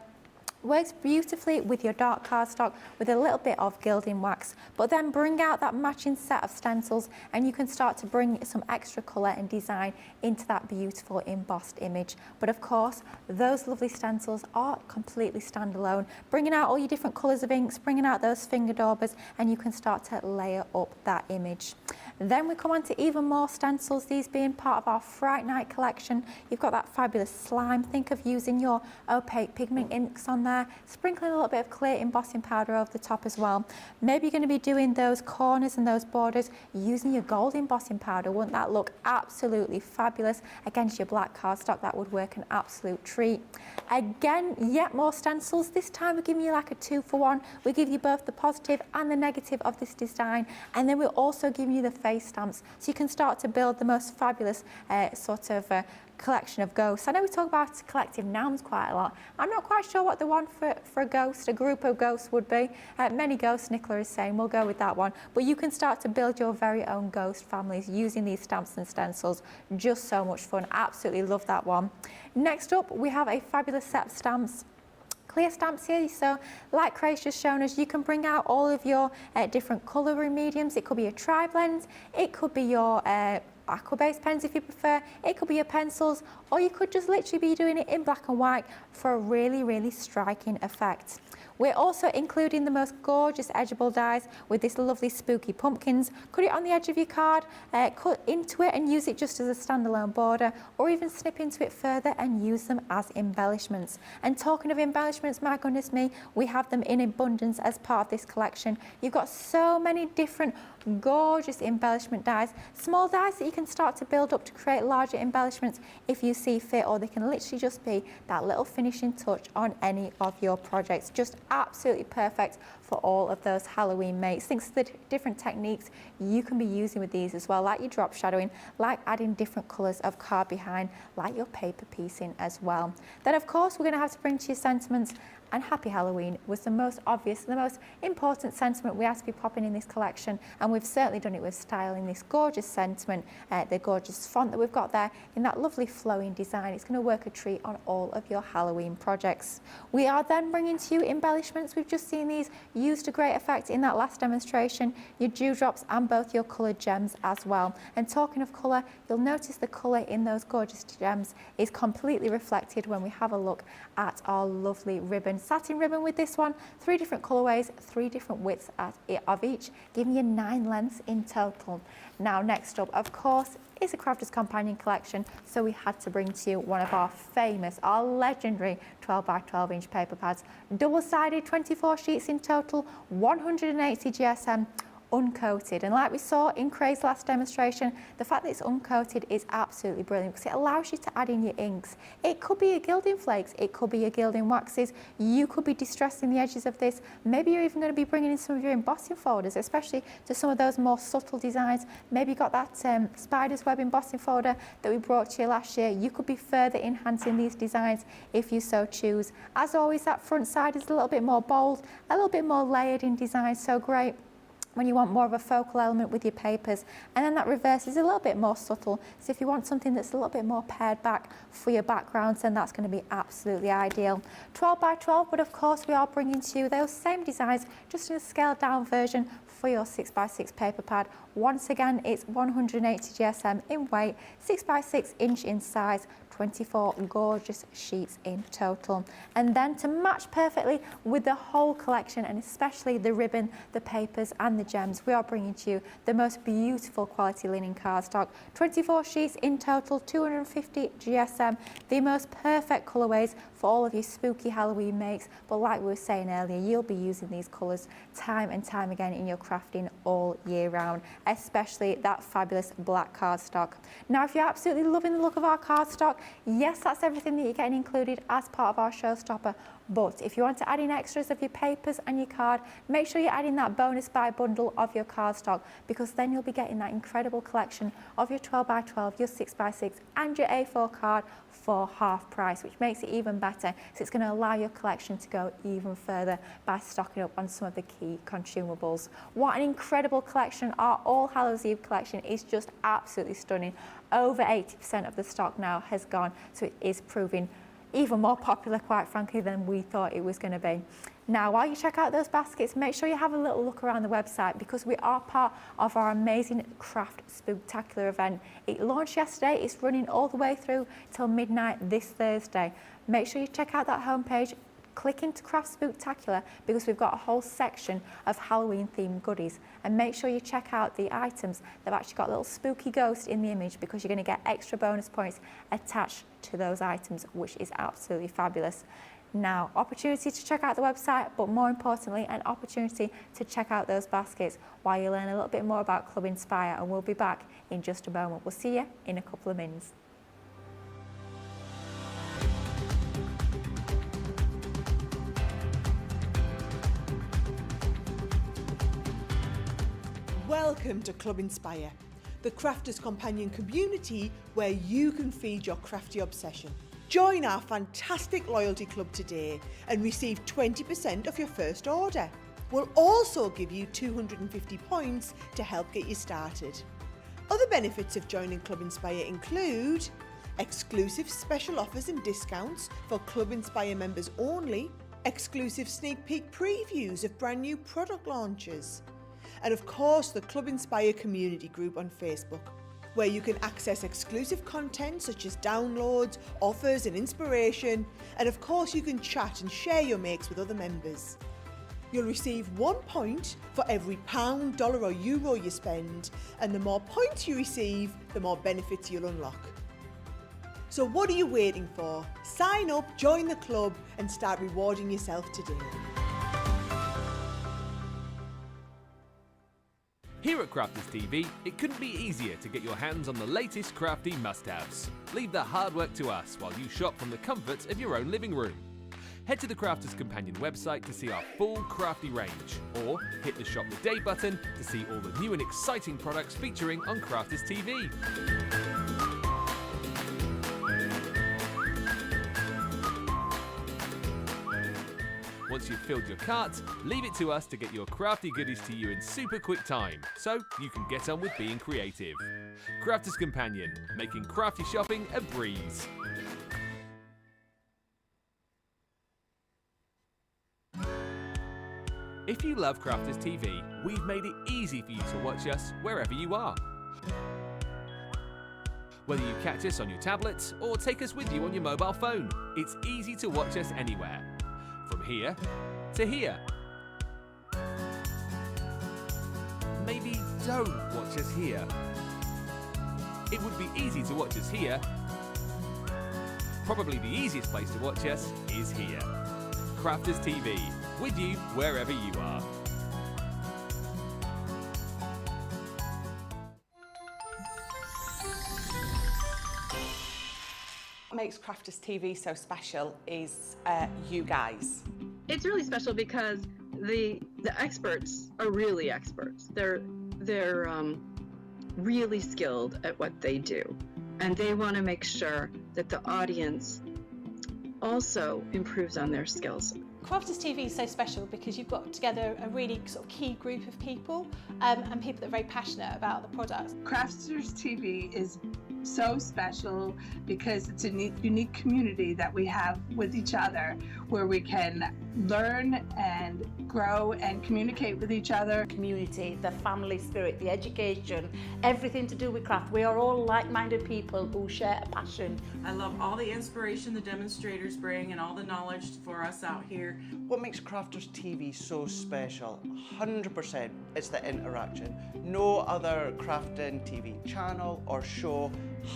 Works beautifully with your dark cardstock with a little bit of gilding wax, but then bring out that matching set of stencils and you can start to bring some extra colour and design into that beautiful embossed image. But of course, those lovely stencils are completely standalone, bringing out all your different colours of inks, bringing out those finger daubers, and you can start to layer up that image. Then we come on to even more stencils, these being part of our Fright Night collection. You've got that fabulous slime. Think of using your opaque pigment inks on there, sprinkling a little bit of clear embossing powder over the top as well. Maybe you're going to be doing those corners and those borders using your gold embossing powder. Wouldn't that look absolutely fabulous against your black cardstock? That would work an absolute treat. Again, yet more stencils. This time we're giving you like a 2-for-1. We give you both the positive and the negative of this design, and then we're also giving you the face stamps, so you can start to build the most fabulous collection of ghosts. I know we talk about collective nouns quite a lot. I'm not quite sure what the one for a ghost, a group of ghosts would be. Many ghosts, Nicola is saying, we'll go with that one. But you can start to build your very own ghost families using these stamps and stencils. Just so much fun. Absolutely love that one. Next up, we have a fabulous set of stamps. Clear stamps here, so like Craig's just shown us, you can bring out all of your different colouring mediums. It could be a tri-blend, it could be your aqua-based pens if you prefer, it could be your pencils, or you could just literally be doing it in black and white for a really, really striking effect. We're also including the most gorgeous edgeable dies with this lovely spooky pumpkins. Cut it on the edge of your card, cut into it and use it just as a standalone border, or even snip into it further and use them as embellishments. And talking of embellishments, my goodness me, we have them in abundance as part of this collection. You've got so many different gorgeous embellishment dies, small dies that you can start to build up to create larger embellishments if you see fit, or they can literally just be that little finishing touch on any of your projects. Just absolutely perfect for all of those Halloween mates. Think of the different techniques you can be using with these as well, like your drop shadowing, like adding different colours of card behind, like your paper piecing as well. Then of course we're going to have to bring to your sentiments, and Happy Halloween was the most obvious, the most important sentiment we had to be popping in this collection, and we've certainly done it with styling this gorgeous sentiment, the gorgeous font that we've got there in that lovely flowing design. It's going to work a treat on all of your Halloween projects. We are then bringing to you embellishments. We've just seen these used to great effect in that last demonstration, your dewdrops and both your coloured gems as well. And talking of colour, you'll notice the colour in those gorgeous gems is completely reflected when we have a look at our lovely ribbon. Satin ribbon with this one, 3 different colourways, 3 different widths of each, giving you 9 lengths in total. Now next up, of course, is a Crafter's Companion collection, so we had to bring to you one of our famous, our legendary 12 by 12 inch paper pads, double-sided, 24 sheets in total, 180 GSM, uncoated. And like we saw in Craig's last demonstration, the fact that it's uncoated is absolutely brilliant because it allows you to add in your inks. It could be your gilding flakes, it could be your gilding waxes, you could be distressing the edges of this. Maybe you're even going to be bringing in some of your embossing folders, especially to some of those more subtle designs. Maybe you got that spider's web embossing folder that we brought to you last year. You could be further enhancing these designs if you so choose. As always, that front side is a little bit more bold, a little bit more layered in design, so great when you want more of a focal element with your papers. And then that reverse is a little bit more subtle, so if you want something that's a little bit more pared back for your backgrounds, then that's going to be absolutely ideal. 12 by 12, but of course we are bringing to you those same designs, just in a scaled down version for your 6 by 6 paper pad. Once again, it's 180 GSM in weight, 6 by 6 inch in size, 24 gorgeous sheets in total. And then to match perfectly with the whole collection, and especially the ribbon, the papers and the gems, we are bringing to you the most beautiful quality linen cardstock. 24 sheets in total, 250 GSM, the most perfect colourways for all of your spooky Halloween makes. But like we were saying earlier, you'll be using these colours time and time again in your crafting all year round, especially that fabulous black cardstock. Now, if you're absolutely loving the look of our cardstock, yes, that's everything that you're getting included as part of our showstopper. But if you want to add in extras of your papers and your card, make sure you're adding that bonus buy bundle of your cardstock, because then you'll be getting that incredible collection of your 12 by 12, your 6 by 6 and your A4 card for half price, which makes it even better. So it's going to allow your collection to go even further by stocking up on some of the key consumables. What an incredible collection. Our All Hallows Eve collection is just absolutely stunning. Over 80% of the stock now has gone, so it is proving even more popular, quite frankly, than we thought it was going to be. Now, while you check out those baskets, make sure you have a little look around the website, because we are part of our amazing Craft Spooktacular event. It launched yesterday, it's running all the way through till midnight this Thursday. Make sure you check out that homepage, click into Craft Spooktacular because we've got a whole section of Halloween themed goodies, and make sure you check out the items. They've actually got a little spooky ghost in the image because you're going to get extra bonus points attached to those items, which is absolutely fabulous. Now, opportunity to check out the website, but more importantly, an opportunity to check out those baskets while you learn a little bit more about Club Inspire, and we'll be back in just a moment. We'll see you in a couple of minutes. Welcome to Club Inspire, the crafters' companion community where you can feed your crafty obsession. Join our fantastic loyalty club today and receive 20% off your first order. We'll also give you 250 points to help get you started. Other benefits of joining Club Inspire include exclusive special offers and discounts for Club Inspire members only, exclusive sneak peek previews of brand new product launches, and of course the Club Inspire community group on Facebook, where you can access exclusive content such as downloads, offers and inspiration, and of course you can chat and share your makes with other members. You'll receive 1 point for every £1, dollar or euro you spend, and the more points you receive, the more benefits you'll unlock. So what are you waiting for? Sign up, join the club and start rewarding yourself today. Here at Crafters TV, it couldn't be easier to get your hands on the latest crafty must-haves. Leave the hard work to us while you shop from the comfort of your own living room. Head to the Crafters Companion website to see our full crafty range, or hit the Shop the Day button to see all the new and exciting products featuring on Crafters TV. Once you've filled your cart, leave it to us to get your crafty goodies to you in super quick time, so you can get on with being creative. Crafters Companion, making crafty shopping a breeze. If you love Crafters TV, we've made it easy for you to watch us wherever you are. Whether you catch us on your tablets or take us with you on your mobile phone, it's easy to watch us anywhere. From here to here. Maybe don't watch us here. It would be easy to watch us here. Probably the easiest place to watch us is here. Crafters TV, with you wherever you are. What makes Crafters TV so special is you guys. It's really special because the experts are really experts. They're really skilled at what they do, and they want to make sure that the audience also improves on their skills. Crafters TV is so special because you've got together a really sort of key group of people and people that are very passionate about the products. Crafters TV is so special because it's a unique community that we have with each other where we can learn and grow and communicate with each other. Community, the family spirit, the education, everything to do with craft. We are all like-minded people who share a passion. I love all the inspiration the demonstrators bring and all the knowledge for us out here. What makes Crafters TV so special? 100% it's the interaction. No other crafting TV channel or show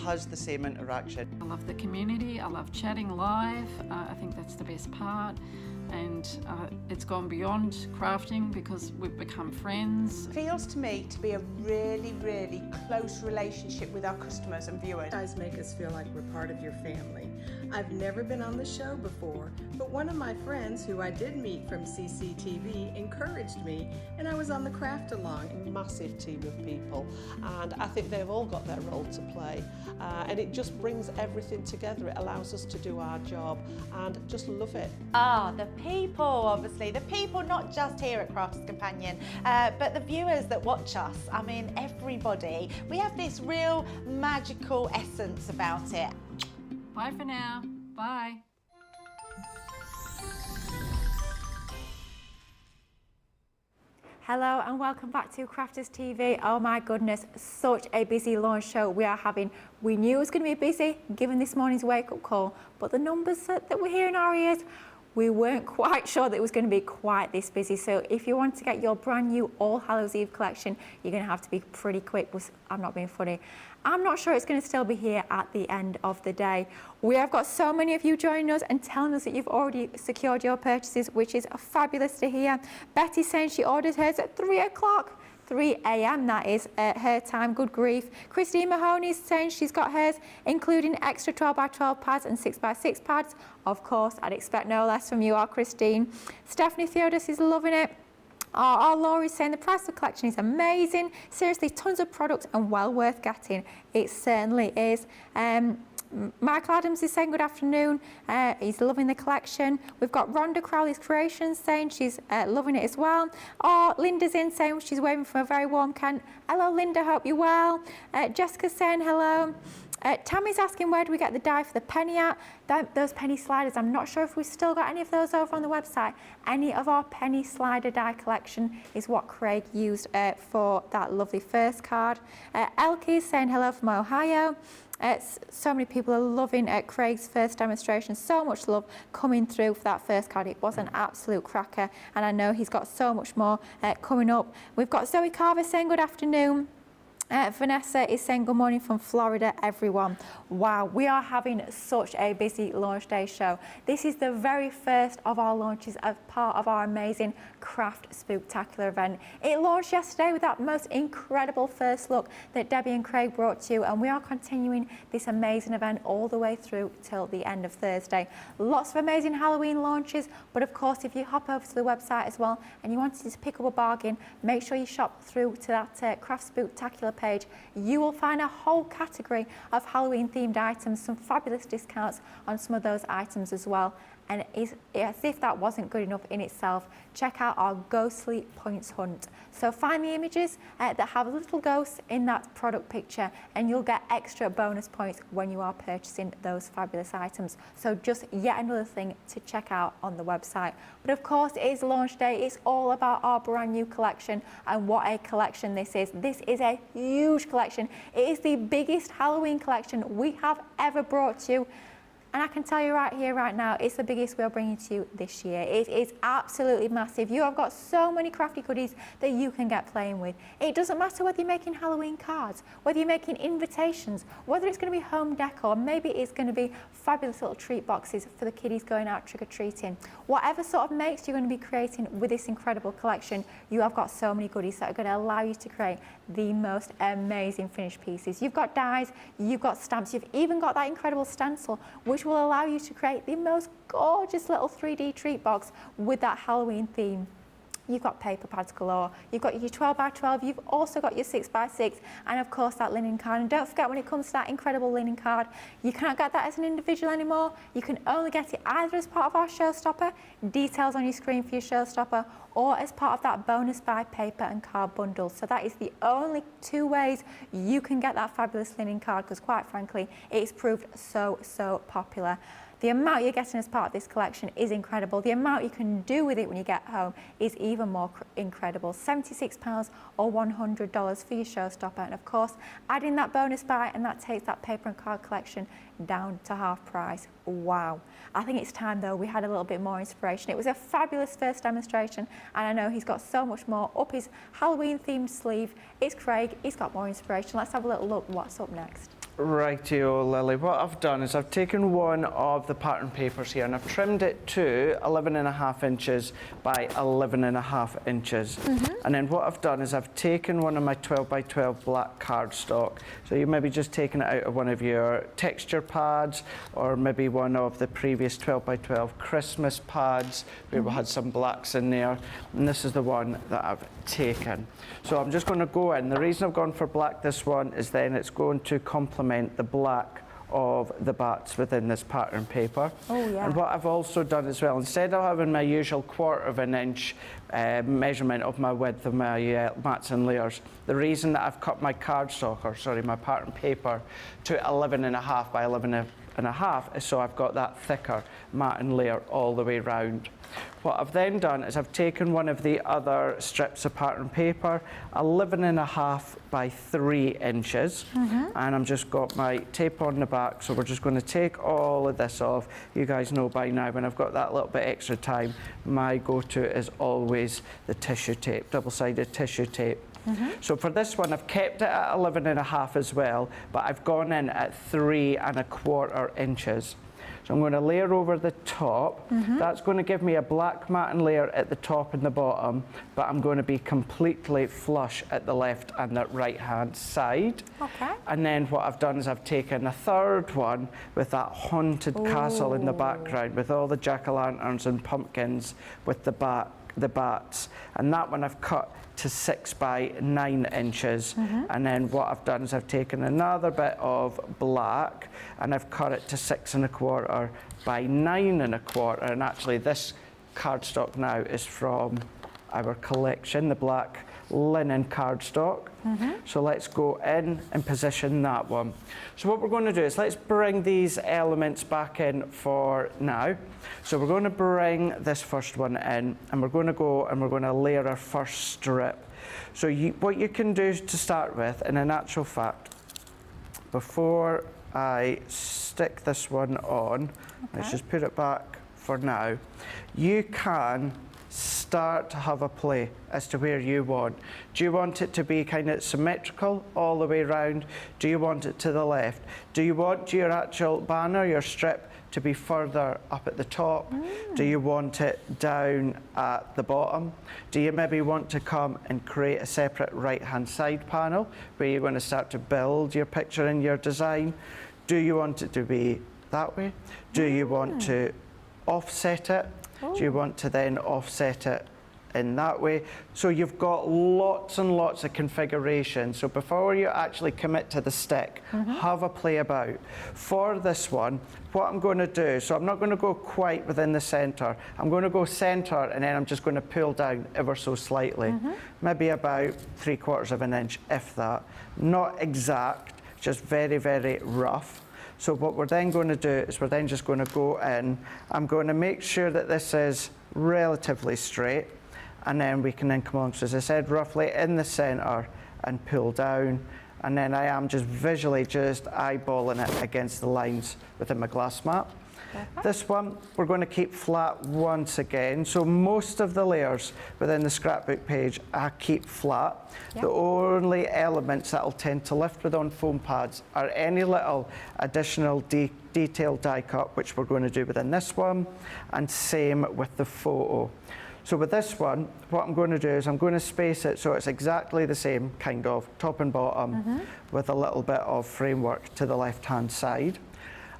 has the same interaction. I love the community, I love chatting live, I think that's the best part. And it's gone beyond crafting because we've become friends. It feels to me to be a really, really close relationship with our customers and viewers. You guys make us feel like we're part of your family. I've never been on the show before, but one of my friends who I did meet from CCTV encouraged me, and I was on the craft along. A massive team of people, and I think they've all got their role to play, and it just brings everything together. It allows us to do our job and just love it. The people, obviously, the people not just here at Crafters Companion, but the viewers that watch us. I mean, everybody. We have this real magical essence about it. Bye for now. Bye. Hello and welcome back to Crafters TV. Oh my goodness, such a busy launch show we are having. We knew it was going to be busy given this morning's wake-up call, but the numbers that we're hearing in our ears, we weren't quite sure that it was going to be quite this busy. So if you want to get your brand new All Hallows Eve collection, you're going to have to be pretty quick. I'm not being funny. I'm not sure it's going to still be here at the end of the day. We have got so many of you joining us and telling us that you've already secured your purchases, which is fabulous to hear. Betty's saying she ordered hers at 3 o'clock. 3 a.m. that is her time, good grief. Christine Mahoney's saying she's got hers, including extra 12x12 pads and 6x6 pads. Of course, I'd expect no less from you, Christine. Stephanie Theodos is loving it. Our Laurie's saying the price of the collection is amazing. Seriously, tons of products and well worth getting. It certainly is. Michael Adams is saying good afternoon. He's loving the collection. We've got Rhonda Crowley's Creations saying she's loving it as well. Linda's in saying she's waving from a very warm Kent. Hello, Linda, hope you're well. Jessica's saying hello. Tammy's asking where do we get the die for the penny at? Those penny sliders, I'm not sure if we've still got any of those over on the website. Any of our penny slider die collection is what Craig used for that lovely first card. Elke is saying hello from Ohio. So many people are loving Craig's first demonstration. So much love coming through for that first card. It was an absolute cracker, and I know he's got so much more coming up. We've got Zoe Carver saying good afternoon. Vanessa is saying good morning from Florida, everyone. Wow, we are having such a busy launch day show. This is the very first of our launches as part of our amazing Craft Spooktacular event. It launched yesterday with that most incredible first look that Debbie and Craig brought to you, and we are continuing this amazing event all the way through till the end of Thursday. Lots of amazing Halloween launches, but of course if you hop over to the website as well and you wanted to pick up a bargain, make sure you shop through to that Craft Spooktacular page. You will find a whole category of Halloween themed items, some fabulous discounts on some of those items as well. And as if that wasn't good enough in itself, check out our ghostly points hunt. So find the images that have little ghosts in that product picture, and you'll get extra bonus points when you are purchasing those fabulous items. So just yet another thing to check out on the website. But of course, it is launch day. It's all about our brand new collection, and what a collection this is. This is a huge collection. It is the biggest Halloween collection we have ever brought to you. And I can tell you right here, right now, it's the biggest we're bringing to you this year. It is absolutely massive. You have got so many crafty goodies that you can get playing with. It doesn't matter whether you're making Halloween cards, whether you're making invitations, whether it's going to be home decor, maybe it's going to be fabulous little treat boxes for the kiddies going out trick-or-treating. Whatever sort of makes you're going to be creating with this incredible collection, you have got so many goodies that are going to allow you to create the most amazing finished pieces. You've got dies, you've got stamps, you've even got that incredible stencil, which will allow you to create the most gorgeous little 3D treat box with that Halloween theme. You've got paper pads galore, you've got your 12x12, you've also got your 6x6, and of course that linen card. And don't forget, when it comes to that incredible linen card, you can't get that as an individual anymore. You can only get it either as part of our showstopper, details on your screen for your showstopper, or as part of that bonus buy paper and card bundle. So that is the only two ways you can get that fabulous linen card, because quite frankly, it's proved so popular. The amount you're getting as part of this collection is incredible. The amount you can do with it when you get home is even more incredible. £76 or $100 for your showstopper. And of course, adding that bonus buy, and that takes that paper and card collection down to half price. Wow. I think it's time though we had a little bit more inspiration. It was a fabulous first demonstration, and I know he's got so much more up his Halloween themed sleeve. It's Craig, he's got more inspiration. Let's have a little look what's up next. Rightio, Lily. What I've done is I've taken one of the pattern papers here and I've trimmed it to 11.5 inches by 11.5 inches. And then what I've done is I've taken one of my 12x12 black cardstock. So you maybe just taken it out of one of your texture pads, or maybe one of the previous 12x12 Christmas pads where we had some blacks in there. And this is the one that I've taken. So I'm just going to go in. The reason I've gone for black this one is then it's going to complement the black of the bats within this pattern paper. Oh, yeah. And what I've also done as well, instead of having my usual 1/4 inch measurement of my width of my mats and layers, the reason that I've cut my cardstock, or sorry, my pattern paper to 11.5 by 11.5 1.5 is so I've got that thicker matting layer all the way round. What I've then done is I've taken one of the other strips of pattern paper, 11.5 by 3 inches, and I'm just got my tape on the back, so we're just going to take all of this off. You guys know by now when I've got that little bit extra time, my go-to is always the tissue tape, double-sided tissue tape. So for this one, I've kept it at 11.5 as well, but I've gone in at 3.25 inches. So I'm going to layer over the top. That's going to give me a black matting layer at the top and the bottom, but I'm going to be completely flush at the left and the right-hand side. Okay. And then what I've done is I've taken a third one with that haunted castle in the background with all the jack-o'-lanterns and pumpkins with the bats. And that one I've cut to 6 by 9 inches. And then what I've done is I've taken another bit of black and I've cut it to 6.25 by 9.25. And actually this cardstock now is from our collection, the black linen cardstock. So let's go in and position that one. So what we're going to do is let's bring these elements back in for now. So we're going to bring this first one in and we're going to go and we're going to layer our first strip. So what you can do to start with, and in actual fact, before I stick this one on, let's just put it back for now, you can start to have a play as to where you want. Do you want it to be kind of symmetrical all the way around? Do you want it to the left? Do you want your actual banner, your strip, to be further up at the top? Do you want it down at the bottom? Do you maybe want to come and create a separate right-hand side panel where you're going to start to build your picture and your design? Do you want it to be that way? Do you want to offset it? Do you want to then offset it in that way? So you've got lots and lots of configuration. So before you actually commit to the stick, have a play about. For this one, what I'm going to do, so I'm not going to go quite within the centre. I'm going to go centre and then I'm just going to pull down ever so slightly. Maybe about 3/4 inch, if that. Not exact, just very, very rough. So what we're then going to do is we're then just going to go in. I'm going to make sure that this is relatively straight, and then we can then come on, so as I said, roughly in the centre and pull down. And then I am just visually just eyeballing it against the lines within my glass mat. This one, we're going to keep flat once again. So most of the layers within the scrapbook page I keep flat. The only elements that will tend to lift with on foam pads are any little additional detailed die cut, which we're going to do within this one, and same with the photo. So with this one, what I'm going to do is I'm going to space it so it's exactly the same, kind of, top and bottom, with a little bit of framework to the left-hand side.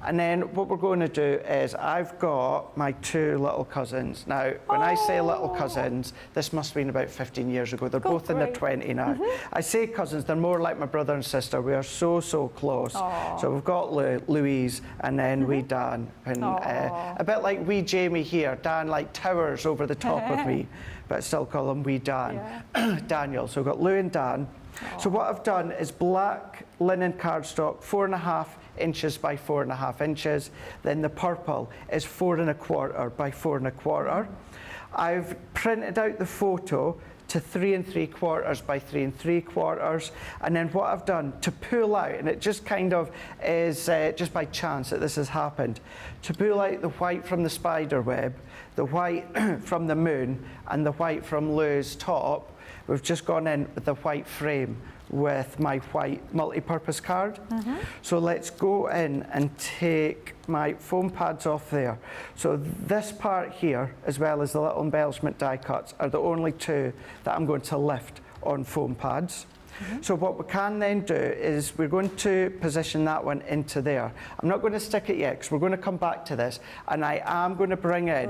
And then what we're going to do is I've got my 2 little cousins. Now, when I say little cousins, this must have been about 15 years ago. They're both in their 20s now. I say cousins, they're more like my brother and sister. We are so, so close. So we've got Louise and then wee Dan. And a bit like wee Jamie here. Dan like towers over the top of me, but I still call him wee Dan. Daniel. So we've got Lou and Dan. So what I've done is black linen cardstock, 4.5 inches by 4.5 inches. Then the purple is 4.25 by 4.25. I've printed out the photo to 3.75 by 3.75. And then what I've done to pull out, and it just kind of is just by chance that this has happened, to pull out the white from the spider web, the white from the moon, and the white from Lou's top, we've just gone in with the white frame with my white multi-purpose card. So let's go in and take my foam pads off there. So this part here, as well as the little embellishment die cuts, are the only 2 that I'm going to lift on foam pads. So what we can then do is we're going to position that one into there. I'm not going to stick it yet because we're going to come back to this, and I am going to bring in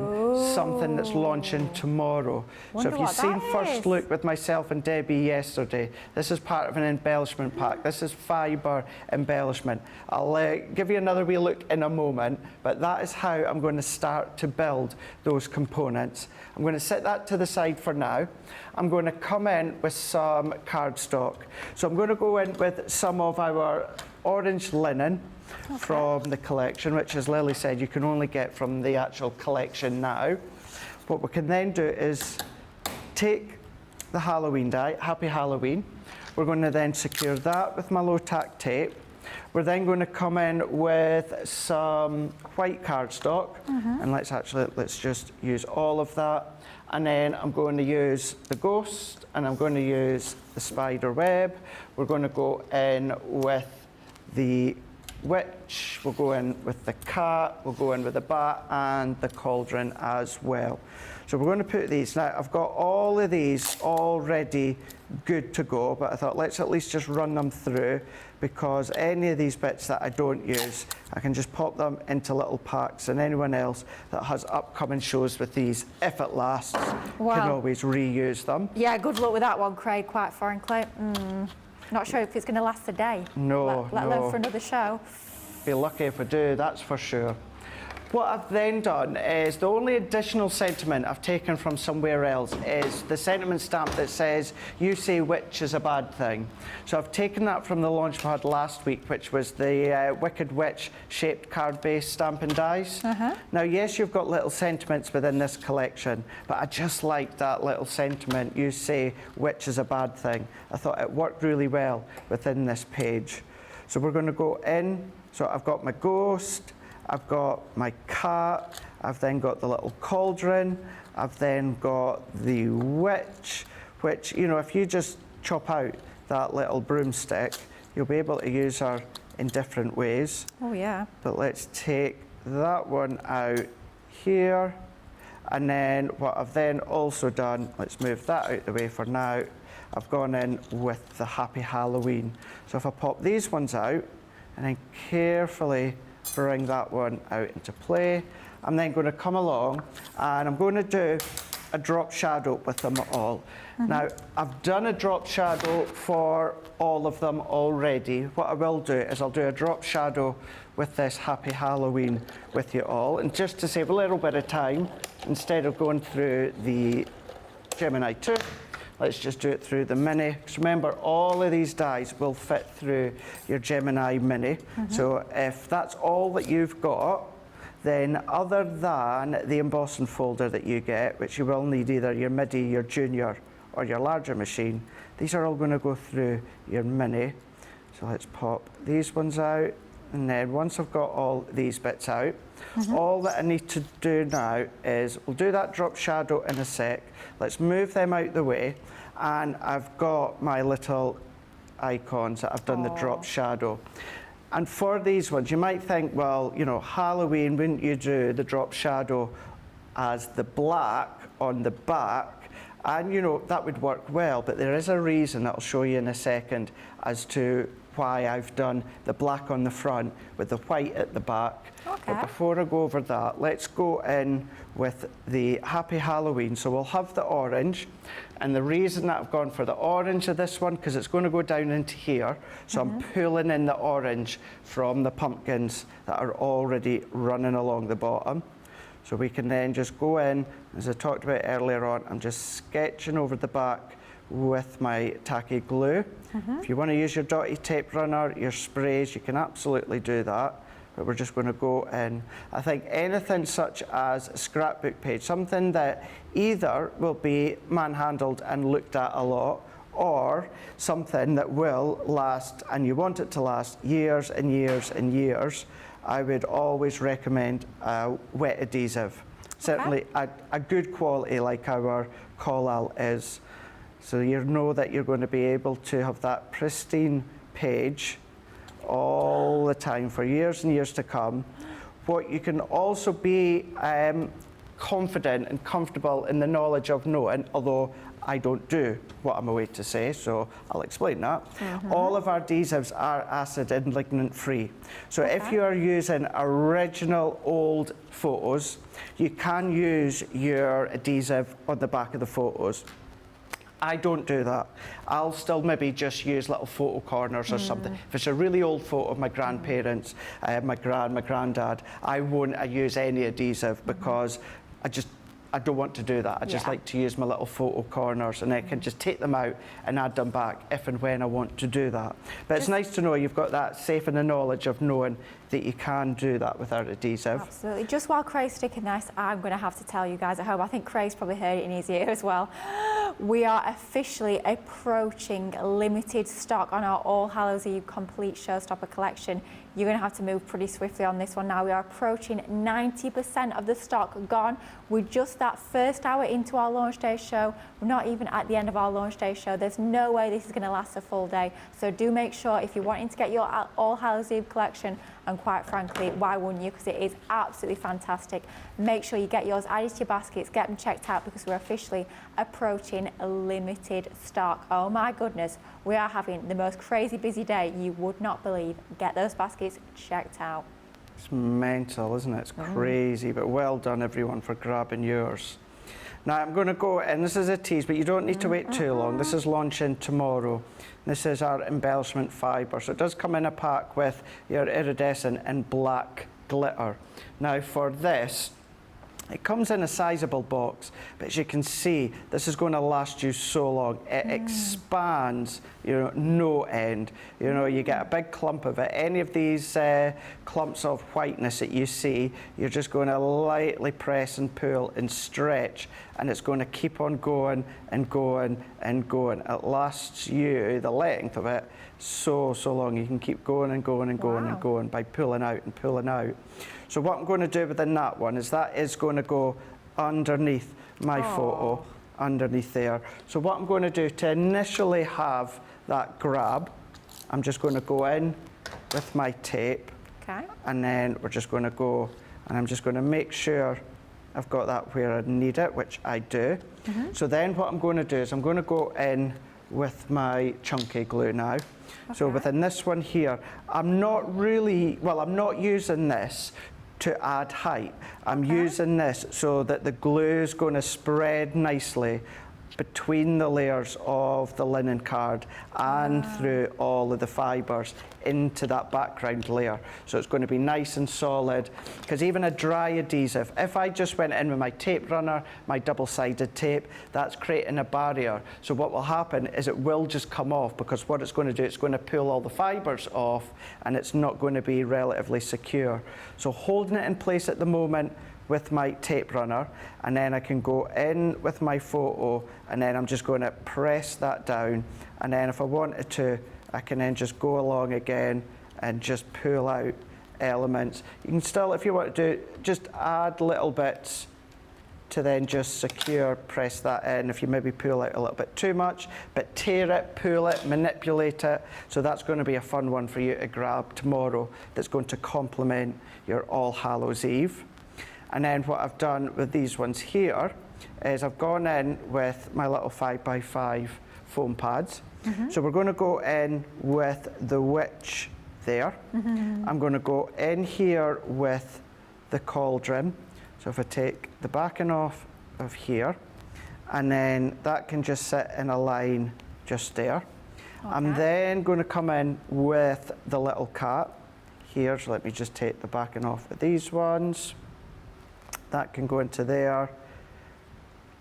something that's launching tomorrow. So if you've seen First Look with myself and Debbie yesterday, this is part of an embellishment pack. This is fibre embellishment. I'll give you another wee look in a moment, but that is how I'm going to start to build those components. I'm going to set that to the side for now. I'm going to come in with some cardstock. So I'm going to go in with some of our orange linen from the collection, which, as Lily said, you can only get from the actual collection now. What we can then do is take the Halloween die, Happy Halloween. We're going to then secure that with my low tack tape. We're then going to come in with some white cardstock, and let's just use all of that. And then I'm going to use the ghost, and I'm going to use the spider web. We're going to go in with the witch, we'll go in with the cat, we'll go in with the bat and the cauldron as well. So we're going to put these. Now, I've got all of these already good to go, but I thought let's at least just run them through, because any of these bits that I don't use, I can just pop them into little packs, and anyone else that has upcoming shows with these, if it lasts, can always reuse them. Yeah, good luck with that one, Craig, quite frankly. Not sure if it's going to last a day. No, let alone for another show. Be lucky if we do, that's for sure. What I've then done is, the only additional sentiment I've taken from somewhere else is the sentiment stamp that says, you say witch is a bad thing. So I've taken that from the launch we had last week, which was the Wicked Witch shaped card-based stamping dies. Now, yes, you've got little sentiments within this collection, but I just like that little sentiment, you say witch is a bad thing. I thought it worked really well within this page. So we're going to go in. So I've got my ghost, I've got my cat, I've then got the little cauldron, I've then got the witch, which, you know, if you just chop out that little broomstick, you'll be able to use her in different ways. Oh, yeah. But let's take that one out here. And then what I've then also done, let's move that out the way for now, I've gone in with the Happy Halloween. So if I pop these ones out and then carefully bring that one out into play, I'm then going to come along and I'm going to do a drop shadow with them all. Now, I've done a drop shadow for all of them already. What I will do is I'll do a drop shadow with this Happy Halloween with you all. And just to save a little bit of time, instead of going through the Gemini 2, let's just do it through the Mini. Because remember, all of these dies will fit through your Gemini Mini. So if that's all that you've got, then other than the embossing folder that you get, which you will need either your MIDI, your Junior, or your larger machine, these are all going to go through your Mini. So let's pop these ones out. And then once I've got all these bits out, all that I need to do now is, we'll do that drop shadow in a sec. Let's move them out the way. And I've got my little icons that I've done the drop shadow. And for these ones, you might think, well, you know, Halloween, wouldn't you do the drop shadow as the black on the back? And, you know, that would work well, but there is a reason that I'll show you in a second as to why I've done the black on the front with the white at the back. But before I go over that, let's go in with the Happy Halloween. So we'll have the orange, and the reason that I've gone for the orange of this one, because it's going to go down into here, so I'm pulling in the orange from the pumpkins that are already running along the bottom. So we can then just go in, as I talked about earlier on, I'm just sketching over the back with my tacky glue. If you want to use your dotty tape runner, your sprays, you can absolutely do that. But we're just going to go in. I think anything such as a scrapbook page, something that either will be manhandled and looked at a lot, or something that will last, and you want it to last years and years and years, I would always recommend wet adhesive. Certainly a good quality like our Collal is. So you know that you're going to be able to have that pristine page all the time for years and years to come. What you can also be confident and comfortable in the knowledge of knowing, although I don't do what I'm away to say, so I'll explain that. All of our adhesives are acid and lignin free. So if you are using original old photos, you can use your adhesive on the back of the photos. I don't do that. I'll still maybe just use little photo corners or something. If it's a really old photo of my grandparents, my granddad, I won't use any adhesive because I don't want to do that. I just like to use my little photo corners, and I can just take them out and add them back if and when I want to do that. But it's nice to know you've got that safe in the knowledge of knowing that you can do that without adhesive. Absolutely. Just while Craig's sticking this, I'm going to have to tell you guys at home, I think Craig's probably heard it in his ear as well. We are officially approaching limited stock on our All Hallows Eve complete showstopper collection. You're going to have to move pretty swiftly on this one now. We are approaching 90% of the stock gone. We're just that first hour into our launch day show. We're not even at the end of our launch day show. There's no way this is going to last a full day. So do make sure if you're wanting to get your All Hallows Eve collection, and quite frankly, why wouldn't you? Because it is absolutely fantastic. Make sure you get yours added to your baskets, get them checked out, because we're officially approaching limited stock. Oh my goodness, we are having the most crazy busy day you would not believe. Get those baskets checked out. It's mental, isn't it? It's crazy, but well done everyone for grabbing yours. Now I'm going to go, and this is a tease, but you don't need to wait too long. This is launching tomorrow. This is our embellishment fibre. So it does come in a pack with your iridescent and black glitter. Now for this, it comes in a sizable box, but as you can see, this is going to last you so long. It expands, you know, no end. You know, you get a big clump of it. Any of these clumps of whiteness that you see, you're just going to lightly press and pull and stretch, and it's going to keep on going and going and going. It lasts you, the length of it, so long. You can keep going and going and going and going by pulling out and pulling out. So what I'm going to do within that one is that is going to go underneath my photo, underneath there. So what I'm going to do to initially have that grab, I'm just going to go in with my tape, and then we're just going to go, and I'm just going to make sure I've got that where I need it, which I do. So then what I'm going to do is I'm going to go in with my chunky glue now. So within this one here, I'm not using this to add height. I'm using this so that the glue is going to spread nicely between the layers of the linen card and through all of the fibres into that background layer. So it's going to be nice and solid, because even a dry adhesive, if I just went in with my tape runner, my double-sided tape, that's creating a barrier. So what will happen is it will just come off, because what it's going to do, it's going to pull all the fibres off, and it's not going to be relatively secure. So holding it in place at the moment with my tape runner, and then I can go in with my photo, and then I'm just going to press that down, and then if I wanted to, I can then just go along again and just pull out elements. You can still, if you want to do, just add little bits to then just secure, press that in if you maybe pull out a little bit too much, but tear it, pull it, manipulate it. So that's going to be a fun one for you to grab tomorrow that's going to complement your All Hallows Eve. And then what I've done with these ones here is I've gone in with my little 5x5 foam pads. So we're going to go in with the witch there. I'm going to go in here with the cauldron. So if I take the backing off of here, and then that can just sit in a line just there. I'm then going to come in with the little cat here. So let me just take the backing off of these ones. That can go into there.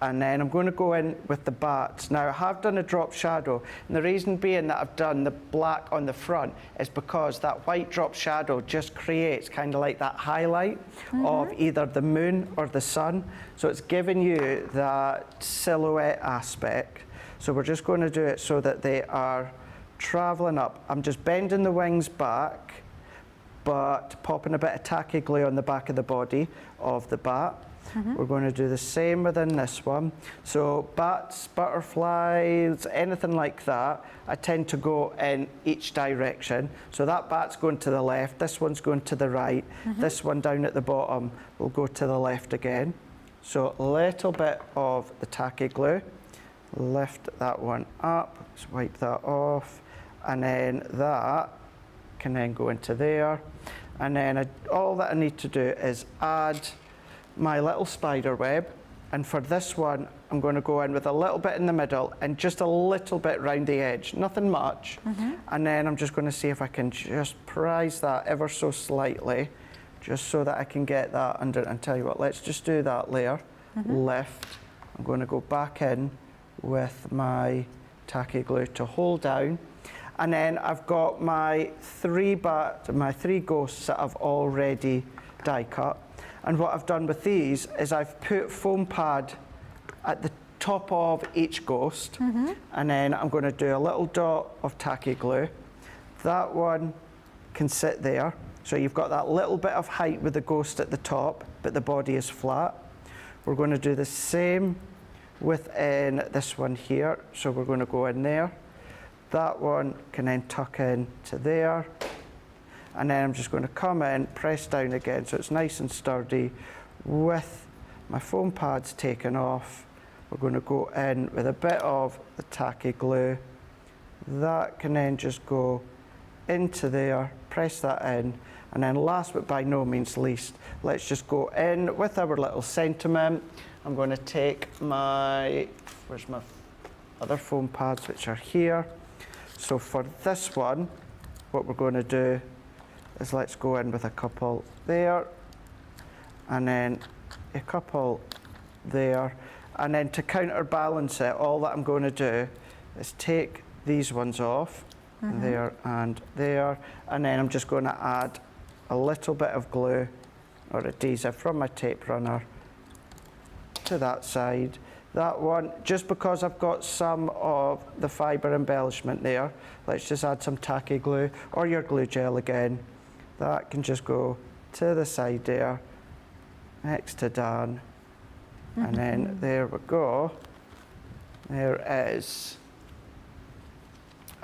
And then I'm going to go in with the bats. Now I have done a drop shadow, and the reason being that I've done the black on the front is because that white drop shadow just creates kind of like that highlight of either the moon or the sun. So it's giving you that silhouette aspect. So we're just going to do it so that they are traveling up. I'm just bending the wings back, but popping a bit of tacky glue on the back of the body of the bat. We're going to do the same within this one. So bats, butterflies, anything like that, I tend to go in each direction. So that bat's going to the left, this one's going to the right, this one down at the bottom will go to the left again. So a little bit of the tacky glue, lift that one up, let's wipe that off, and then that can then go into there. And then all that I need to do is add my little spider web, and for this one I'm going to go in with a little bit in the middle and just a little bit round the edge, nothing much, and then I'm just going to see if I can just prise that ever so slightly, just so that I can get that under. And tell you what, let's just do that layer lift. I'm going to go back in with my tacky glue to hold down. And then I've got my three ghosts that I've already die cut. And what I've done with these is I've put foam pad at the top of each ghost, and then I'm going to do a little dot of tacky glue. That one can sit there. So you've got that little bit of height with the ghost at the top, but the body is flat. We're going to do the same within this one here. So we're going to go in there. That one can then tuck in to there. And then I'm just going to come in, press down again so it's nice and sturdy. With my foam pads taken off, we're going to go in with a bit of the tacky glue. That can then just go into there, press that in, and then last but by no means least, let's just go in with our little sentiment. I'm going to take where's my other foam pads, which are here. So for this one, what we're going to do is let's go in with a couple there, and then a couple there. And then to counterbalance it, all that I'm going to do is take these ones off, there and there, and then I'm just going to add a little bit of glue or adhesive from my tape runner to that side. That one, just because I've got some of the fibre embellishment there, let's just add some tacky glue or your glue gel again. That can just go to the side there, next to Dan. And then there we go. There is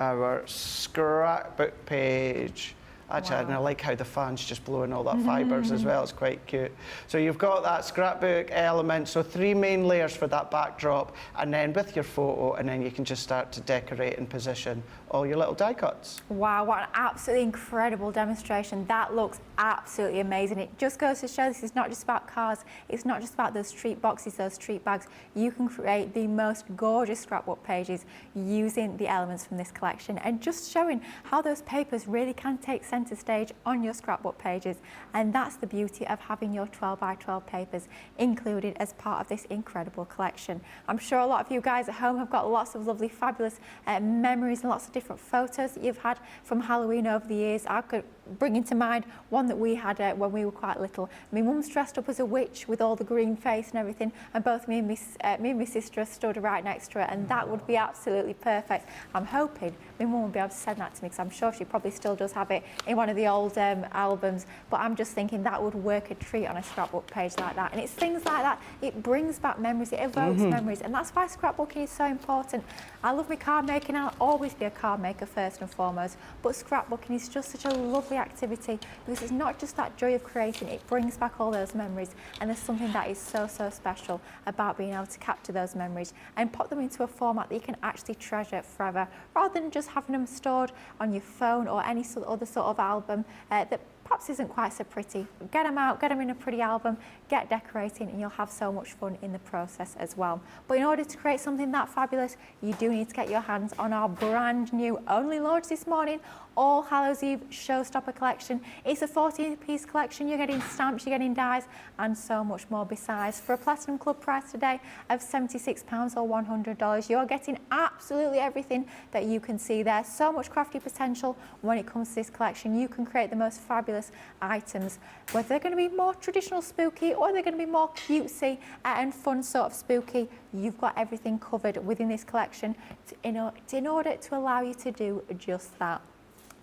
our scrapbook page. Actually, and I like how the fan's just blowing all that fibres as well. It's quite cute. So you've got that scrapbook element. So 3 main layers for that backdrop, and then with your photo, and then you can just start to decorate and position all your little die cuts. Wow, what an absolutely incredible demonstration. That looks absolutely amazing. It just goes to show this is not just about cars. It's not just about those street boxes, those street bags. You can create the most gorgeous scrapbook pages using the elements from this collection, and just showing how those papers really can take centre stage on your scrapbook pages. And that's the beauty of having your 12 by 12 papers included as part of this incredible collection. I'm sure a lot of you guys at home have got lots of lovely, fabulous memories and lots of different photos that you've had from Halloween over the years. I could bring into mind one that we had when we were quite little. My mum's dressed up as a witch with all the green face and everything, and both me and my sister stood right next to her, and that would be absolutely perfect. I'm hoping my mum will be able to send that to me, because I'm sure she probably still does have it in one of the old albums, but I'm just thinking that would work a treat on a scrapbook page like that. And it's things like that, it brings back memories, it evokes memories, and that's why scrapbooking is so important. I love my card making, I'll always be a card maker first and foremost, but scrapbooking is just such a lovely activity, because it's not just that joy of creating, it brings back all those memories, and there's something that is so special about being able to capture those memories and put them into a format that you can actually treasure forever, rather than just having them stored on your phone or any other sort of album that perhaps isn't quite so pretty. Get them out, get them in a pretty album, get decorating, and you'll have so much fun in the process as well. But in order to create something that fabulous, you do need to get your hands on our brand new, only launched this morning, All Hallows Eve Showstopper collection. It's a 14-piece collection. You're getting stamps, you're getting dies, and so much more besides. For a Platinum Club price today of £76 or $100, you're getting absolutely everything that you can see there. So much crafty potential when it comes to this collection. You can create the most fabulous items, whether they're going to be more traditional spooky or they're going to be more cutesy and fun sort of spooky. You've got everything covered within this collection in order to allow you to do just that.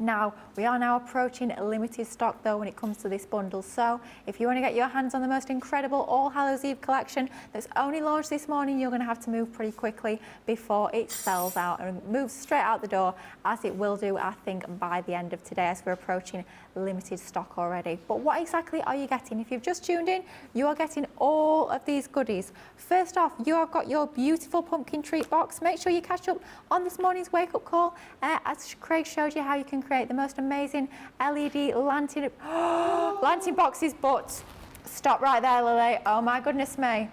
Now, we are now approaching limited stock though when it comes to this bundle, so if you want to get your hands on the most incredible All Hallows Eve collection that's only launched this morning, you're going to have to move pretty quickly before it sells out and moves straight out the door, as it will do, I think, by the end of today, as we're approaching limited stock already. But what exactly are you getting? If you've just tuned in, you are getting all of these goodies. First off, you have got your beautiful pumpkin treat box. Make sure you catch up on this morning's wake-up call, as Craig showed you how you can create the most amazing LED lantern boxes. But stop right there, Lily. Oh my goodness me.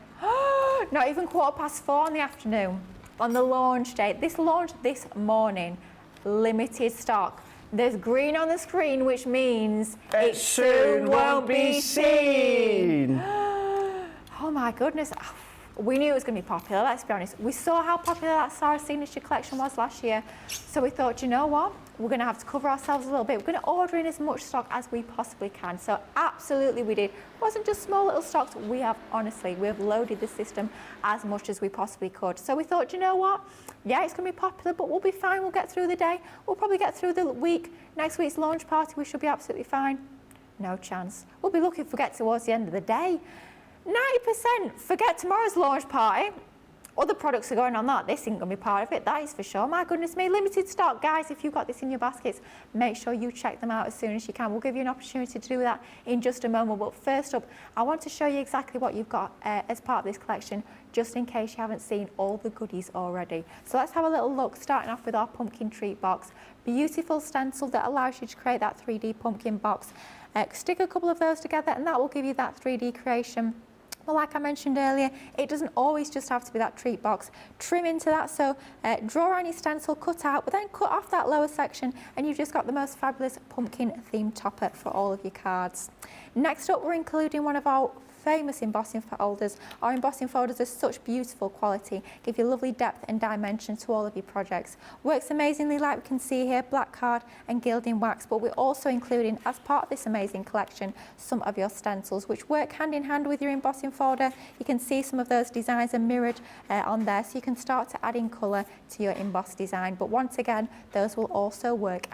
Not even 4:15 in the afternoon on the launch date. This launched this morning. Limited stock. There's green on the screen, which means it soon won't be seen. Oh my my goodness. We knew it was going to be popular, let's be honest. We saw how popular that Sarah Signature collection was last year. So we thought, you know what? We're going to have to cover ourselves a little bit. We're going to order in as much stock as we possibly can. So absolutely we did. It wasn't just small little stocks. We have loaded the system as much as we possibly could. So we thought, you know what? Yeah, it's going to be popular, but we'll be fine. We'll get through the day. We'll probably get through the week. Next week's launch party, we should be absolutely fine. No chance. We'll be lucky if we get towards the end of the day. 90% forget tomorrow's launch party. Other products are going on that. This isn't going to be part of it, that is for sure. My goodness me, limited stock. Guys, if you've got this in your baskets, make sure you check them out as soon as you can. We'll give you an opportunity to do that in just a moment. But first up, I want to show you exactly what you've got as part of this collection, just in case you haven't seen all the goodies already. So let's have a little look, starting off with our pumpkin treat box. Beautiful stencil that allows you to create that 3D pumpkin box. Stick a couple of those together and that will give you that 3D creation. Well, like I mentioned earlier, it doesn't always just have to be that treat box. Trim into that, so draw on your stencil, cut out, but then cut off that lower section and you've just got the most fabulous pumpkin themed topper for all of your cards. Next up, we're including one of our famous embossing folders. Our embossing folders are such beautiful quality, give you lovely depth and dimension to all of your projects. Works amazingly, like we can see here, black card and gilding wax, but we're also including, as part of this amazing collection, some of your stencils, which work hand in hand with your embossing folder. You can see some of those designs are mirrored on there, so you can start to add in colour to your embossed design. But once again, those will also work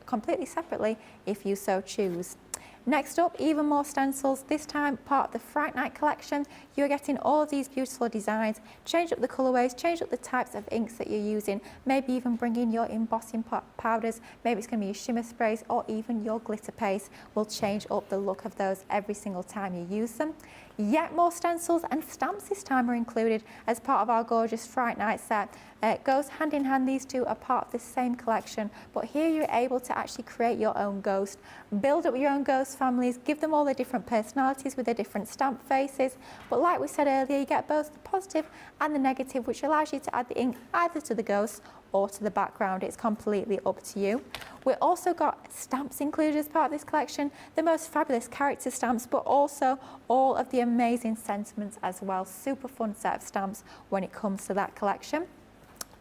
completely separately if you so choose. Next up, even more stencils, this time part of the Fright Night collection. You're getting all of these beautiful designs, change up the colourways, change up the types of inks that you're using, maybe even bring in your embossing powders, maybe it's going to be your shimmer sprays or even your glitter paste. Will change up the look of those every single time you use them. Yet more stencils and stamps this time are included as part of our gorgeous Fright Night set. It goes hand in hand, these two are part of the same collection, but here you're able to actually create your own ghost, build up your own ghost families, give them all their different personalities with their different stamp faces. But like we said earlier, you get both the positive and the negative, which allows you to add the ink either to the ghost or to the background. It's completely up to you. We've also got stamps included as part of this collection, the most fabulous character stamps, but also all of the amazing sentiments as well. Super fun set of stamps when it comes to that collection.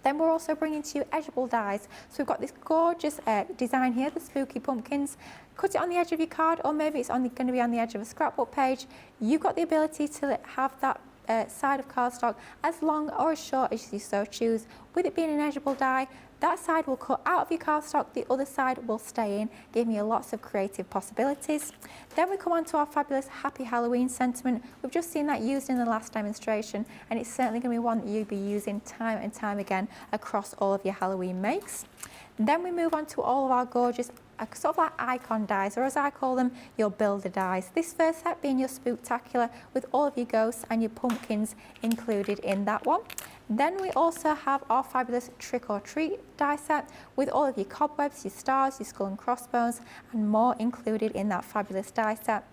Then we're also bringing to you edgeable dies. So we've got this gorgeous design here, the spooky pumpkins. Cut it on the edge of your card, or maybe it's going to be on the edge of a scrapbook page. You've got the ability to have that side of cardstock as long or as short as you so choose. With it being an edgeable die, that side will cut out of your cardstock, the other side will stay in, giving you lots of creative possibilities. Then we come on to our fabulous Happy Halloween sentiment. We've just seen that used in the last demonstration, and it's certainly going to be one that you'll be using time and time again across all of your Halloween makes. Then we move on to all of our gorgeous sort of like icon dies, or as I call them, your builder dies. This first set being your spooktacular with all of your ghosts and your pumpkins included in that one. Then we also have our fabulous trick or treat die set with all of your cobwebs, your stars, your skull and crossbones and more included in that fabulous die set.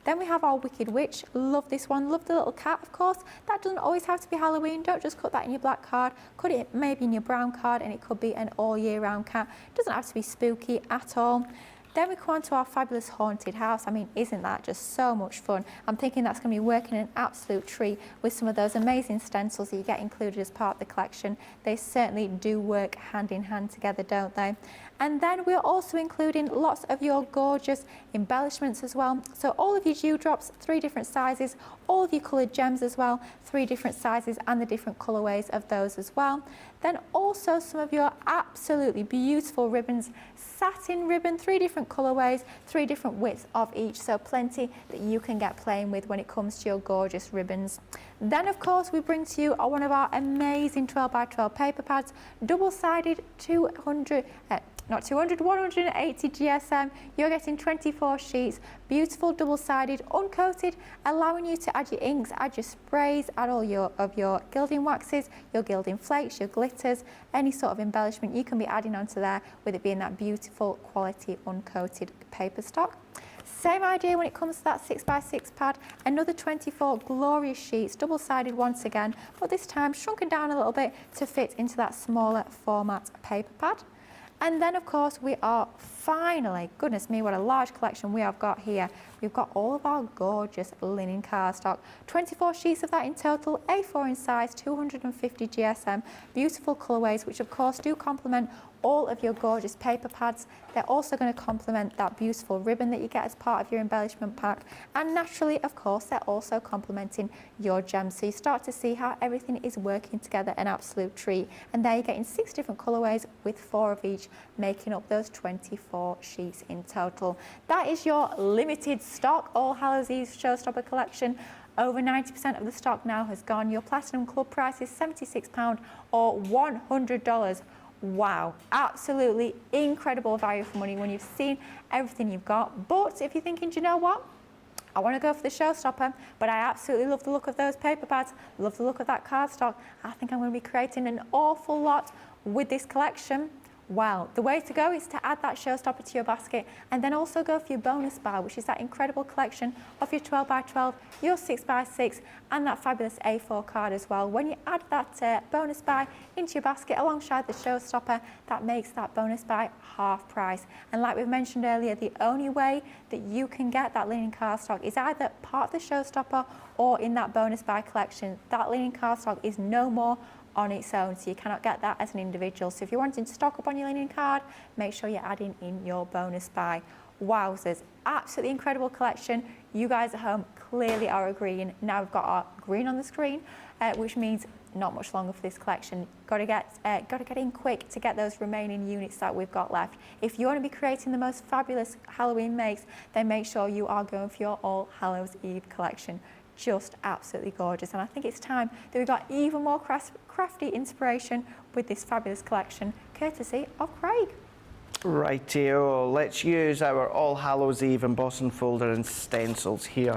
Then we have our Wicked Witch. Love this one. Love the little cat, of course. That doesn't always have to be Halloween. Don't just cut that in your black card. Cut it maybe in your brown card and it could be an all year round cat. It doesn't have to be spooky at all. Then we come on to our fabulous haunted house. I mean, isn't that just so much fun? I'm thinking that's going to be working an absolute treat with some of those amazing stencils that you get included as part of the collection. They certainly do work hand in hand together, don't they? And then we're also including lots of your gorgeous embellishments as well. So all of your dewdrops, 3 different sizes, all of your coloured gems as well, 3 different sizes and the different colourways of those as well. Then also some of your absolutely beautiful ribbons, satin ribbon, 3 different colourways, 3 different widths of each, so plenty that you can get playing with when it comes to your gorgeous ribbons. Then of course we bring to you one of our amazing 12 by 12 paper pads, double-sided 180 GSM. You're getting 24 sheets, beautiful double-sided, uncoated, allowing you to add your inks, add your sprays, add all of your gilding waxes, your gilding flakes, your glitters, any sort of embellishment you can be adding onto there with it being that beautiful quality uncoated paper stock. Same idea when it comes to that 6x6 pad, another 24 glorious sheets, double-sided once again, but this time shrunken down a little bit to fit into that smaller format paper pad. And then of course we are finally, goodness me, what a large collection we have got here. We've got all of our gorgeous linen cardstock, 24 sheets of that in total, A4 in size, 250 GSM, beautiful colourways, which of course do complement all of your gorgeous paper pads. They're also going to complement that beautiful ribbon that you get as part of your embellishment pack, and naturally, of course, they're also complementing your gems, so you start to see how everything is working together, an absolute treat. And there you're getting 6 different colourways with 4 of each, making up those 24 sheets in total. That is your limited stock All Hallows Eve Showstopper collection. Over 90% of the stock now has gone. Your Platinum Club price is £76 or $100. Wow, absolutely incredible value for money when you've seen everything you've got. But if you're thinking, do you know what? I want to go for the showstopper, but I absolutely love the look of those paper pads, love the look of that cardstock. I think I'm going to be creating an awful lot with this collection. Well, the way to go is to add that showstopper to your basket and then also go for your bonus buy, which is that incredible collection of your 12x12, your 6x6 and that fabulous A4 card as well. When you add that bonus buy into your basket alongside the showstopper, that makes that bonus buy half price. And like we've mentioned earlier, the only way that you can get that linen cardstock is either part of the showstopper or in that bonus buy collection. That linen cardstock is no more on its own, so you cannot get that as an individual. So if you're wanting to stock up on your linen card, make sure you're adding in your bonus buy. Wowzers, absolutely incredible collection. You guys at home clearly are agreeing. Now we've got our green on the screen, which means not much longer for this collection. Got to get in quick to get those remaining units that we've got left. If you want to be creating the most fabulous Halloween makes, then make sure you are going for your All Hallows Eve collection. Just absolutely gorgeous, and I think it's time that we've got even more crafty inspiration with this fabulous collection, courtesy of Craig. Rightio, let's use our All Hallows Eve embossing folder and stencils here.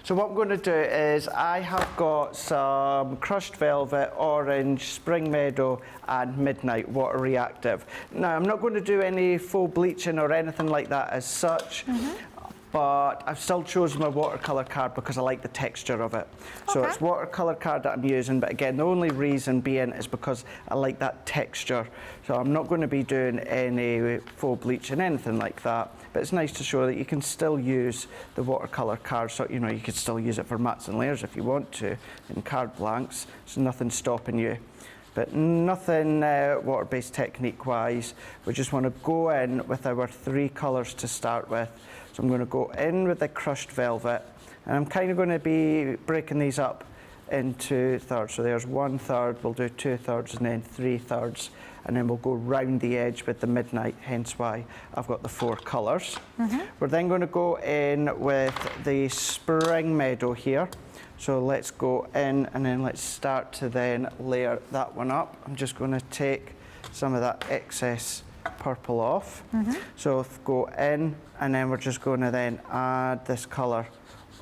So what I'm going to do is I have got some crushed velvet, orange, spring meadow and midnight water reactive. Now I'm not going to do any faux bleaching or anything like that as such. But I've still chosen my watercolour card because I like the texture of it. So it's watercolour card that I'm using, but again, the only reason being is because I like that texture. So I'm not going to be doing any faux bleach and anything like that, but it's nice to show that you can still use the watercolour card. So, you know, you could still use it for mats and layers if you want to, in card blanks. So nothing's stopping you. But nothing water-based technique-wise. We just want to go in with our 3 colours to start with. So I'm going to go in with the crushed velvet, and I'm kind of going to be breaking these up into thirds. So there's 1/3, we'll do 2/3 and then 3/3, and then we'll go round the edge with the midnight, hence why I've got the 4 colours. We're then going to go in with the spring meadow here. So let's go in and then let's start to then layer that one up. I'm just going to take some of that excess purple off. So go in and then we're just going to then add this colour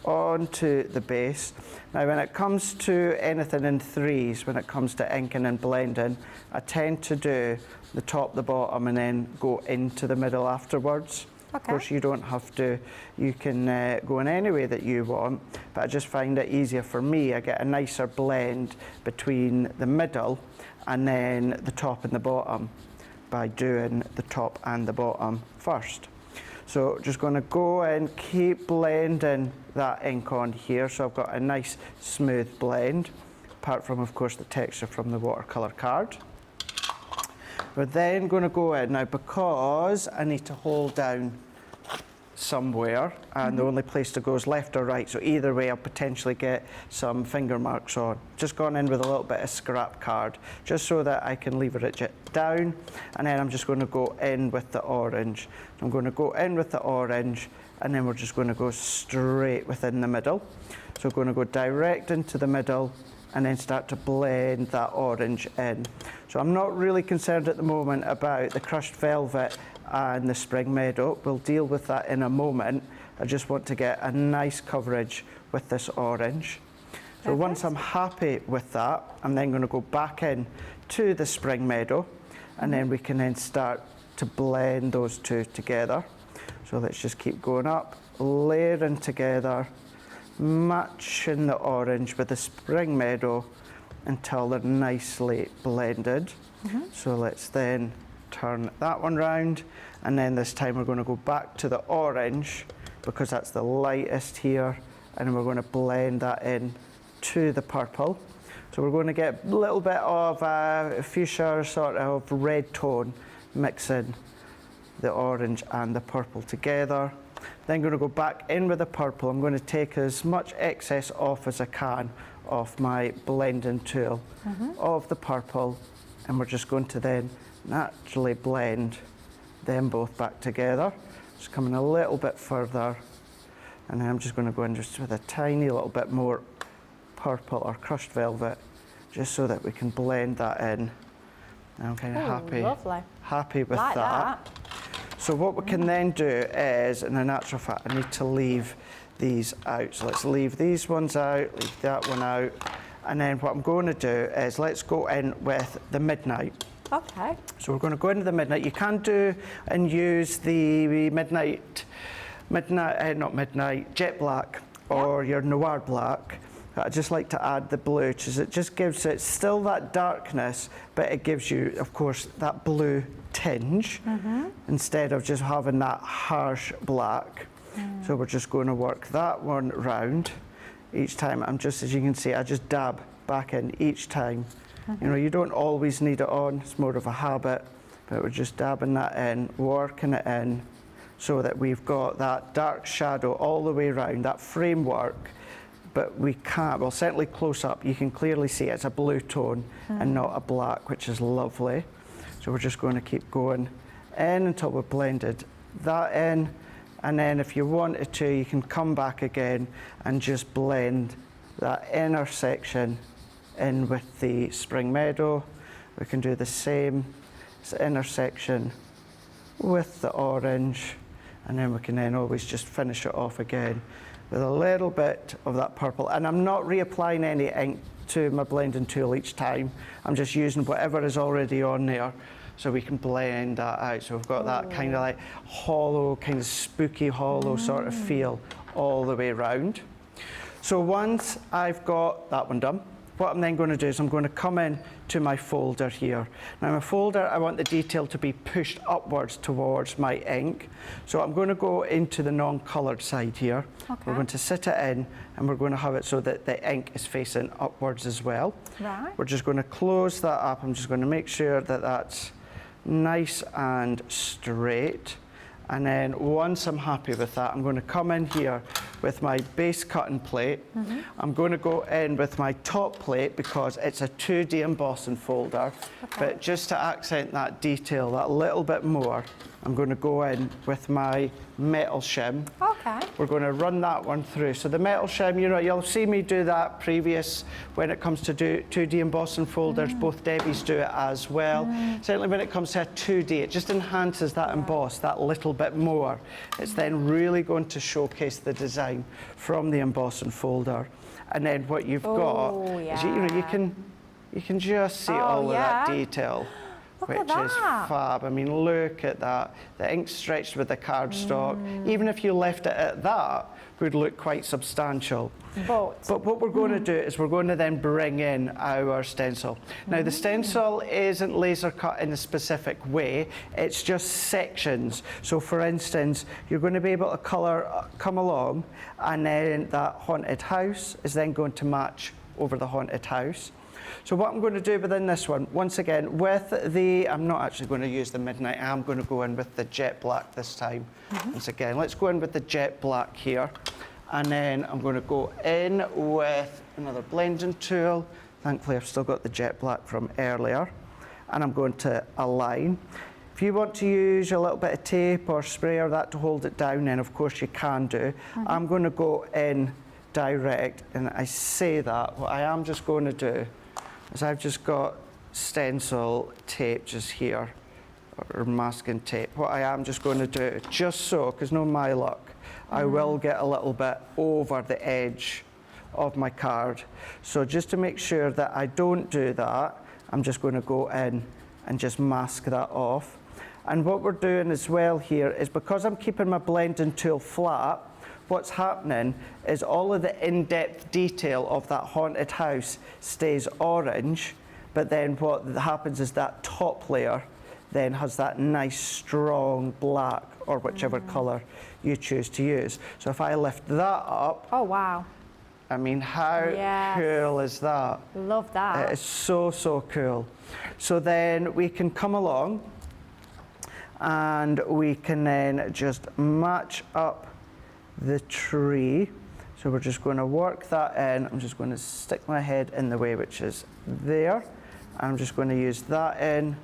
onto the base. Now when it comes to anything in 3s, when it comes to inking and blending, I tend to do the top, the bottom and then go into the middle afterwards. Of course you don't have to, you can go in any way that you want, but I just find it easier for me. I get a nicer blend between the middle and then the top and the bottom by doing the top and the bottom first. So just going to go and keep blending that ink on here, so I've got a nice smooth blend, apart from of course the texture from the watercolour card. We're then going to go in now, because I need to hold down somewhere and the only place to go is left or right, so either way I'll potentially get some finger marks on. Just gone in with a little bit of scrap card just so that I can leverage it down, and then I'm just going to go in with the orange. I'm going to go in with the orange and then we're just going to go straight within the middle. So we're going to go direct into the middle and then start to blend that orange in. So I'm not really concerned at the moment about the crushed velvet and the spring meadow. We'll deal with that in a moment. I just want to get a nice coverage with this orange. So once I'm happy with that, I'm then going to go back in to the spring meadow, and then we can then start to blend those two together. So let's just keep going up, layering together, matching the orange with the spring meadow until they're nicely blended. So let's then turn that one round, and then this time we're going to go back to the orange because that's the lightest here, and then we're going to blend that in to the purple. So we're going to get a little bit of fuchsia sort of red tone mixing the orange and the purple together. Then going to go back in with the purple. I'm going to take as much excess off as I can off my blending tool of the purple, and we're just going to then naturally blend them both back together. Just coming a little bit further, and then I'm just going to go in just with a tiny little bit more purple or crushed velvet, just so that we can blend that in. And I'm kind of happy with that. So what we can then do is, in actual fact, I need to leave these out. So let's leave these ones out, leave that one out. And then what I'm going to do is let's go in with the Midnight. Okay. So we're going to go into the Midnight. You can do and use the Jet Black or your Noir Black. I just like to add the blue because it just gives it still that darkness, but it gives you, of course, that blue tinge instead of just having that harsh black. So we're just going to work that one round each time. I'm just, as you can see, I just dab back in each time. You know, you don't always need it on, it's more of a habit, but we're just dabbing that in, working it in, so that we've got that dark shadow all the way around, that framework. But we can't, well, certainly close up, you can clearly see it's a blue tone and not a black, which is lovely. So we're just going to keep going in until we've blended that in. And then if you wanted to, you can come back again and just blend that inner section in with the Spring Meadow. We can do the same inner section with the orange, and then we can then always just finish it off again with a little bit of that purple. And I'm not reapplying any ink to my blending tool each time. I'm just using whatever is already on there so we can blend that out. So we've got that kind of like hollow, kind of spooky hollow sort of feel all the way around. So once I've got that one done, what I'm then going to do is I'm going to come in to my folder here. Now my folder, I want the detail to be pushed upwards towards my ink. So I'm going to go into the non-coloured side here. Okay. We're going to sit it in and we're going to have it so that the ink is facing upwards as well. Right. We're just going to close that up. I'm just going to make sure that that's nice and straight. And then once I'm happy with that, I'm going to come in here with my base cutting plate. I'm going to go in with my top plate because it's a 2D embossing folder. But just to accent that detail that little bit more, I'm going to go in with my metal shim. Okay. We're going to run that one through. So the metal shim, you know, you'll see me do that previous when it comes to do 2D embossing folders. Both Debbie's do it as well. Certainly when it comes to a 2D, it just enhances that emboss that little bit more. It's then really going to showcase the design from the embossing folder. And then what you've got is, you know, you can just see all of that detail. Which is fab. I mean, look at that. The ink stretched with the cardstock. Even if you left it at that, would look quite substantial. But what we're going to do is we're going to then bring in our stencil. Now, the stencil isn't laser cut in a specific way. It's just sections. So, for instance, you're going to be able to come along, and then that haunted house is then going to match over the haunted house. So what I'm going to do within this one, once again, with the, I'm not actually going to use the Midnight, I'm going to go in with the Jet Black this time. Once again, let's go in with the Jet Black here. And then I'm going to go in with another blending tool. Thankfully, I've still got the Jet Black from earlier. And I'm going to align. If you want to use a little bit of tape or spray or that to hold it down, then of course you can do. I'm going to go in direct, and I say that, what I am just going to do is I've just got stencil tape just here, or masking tape. What I am just going to do, just so, because no my luck, I will get a little bit over the edge of my card. So just to make sure that I don't do that, I'm just going to go in and just mask that off. And what we're doing as well here is, because I'm keeping my blending tool flat, what's happening is all of the in-depth detail of that haunted house stays orange, but then what happens is that top layer then has that nice strong black or whichever colour you choose to use. So if I lift that up, oh wow, I mean, how cool is that? Love that. It is so, so cool. So then we can come along and we can then just match up the tree. So we're just going to work that in. I'm just going to stick my head in the way, which is there. I'm just going to use that in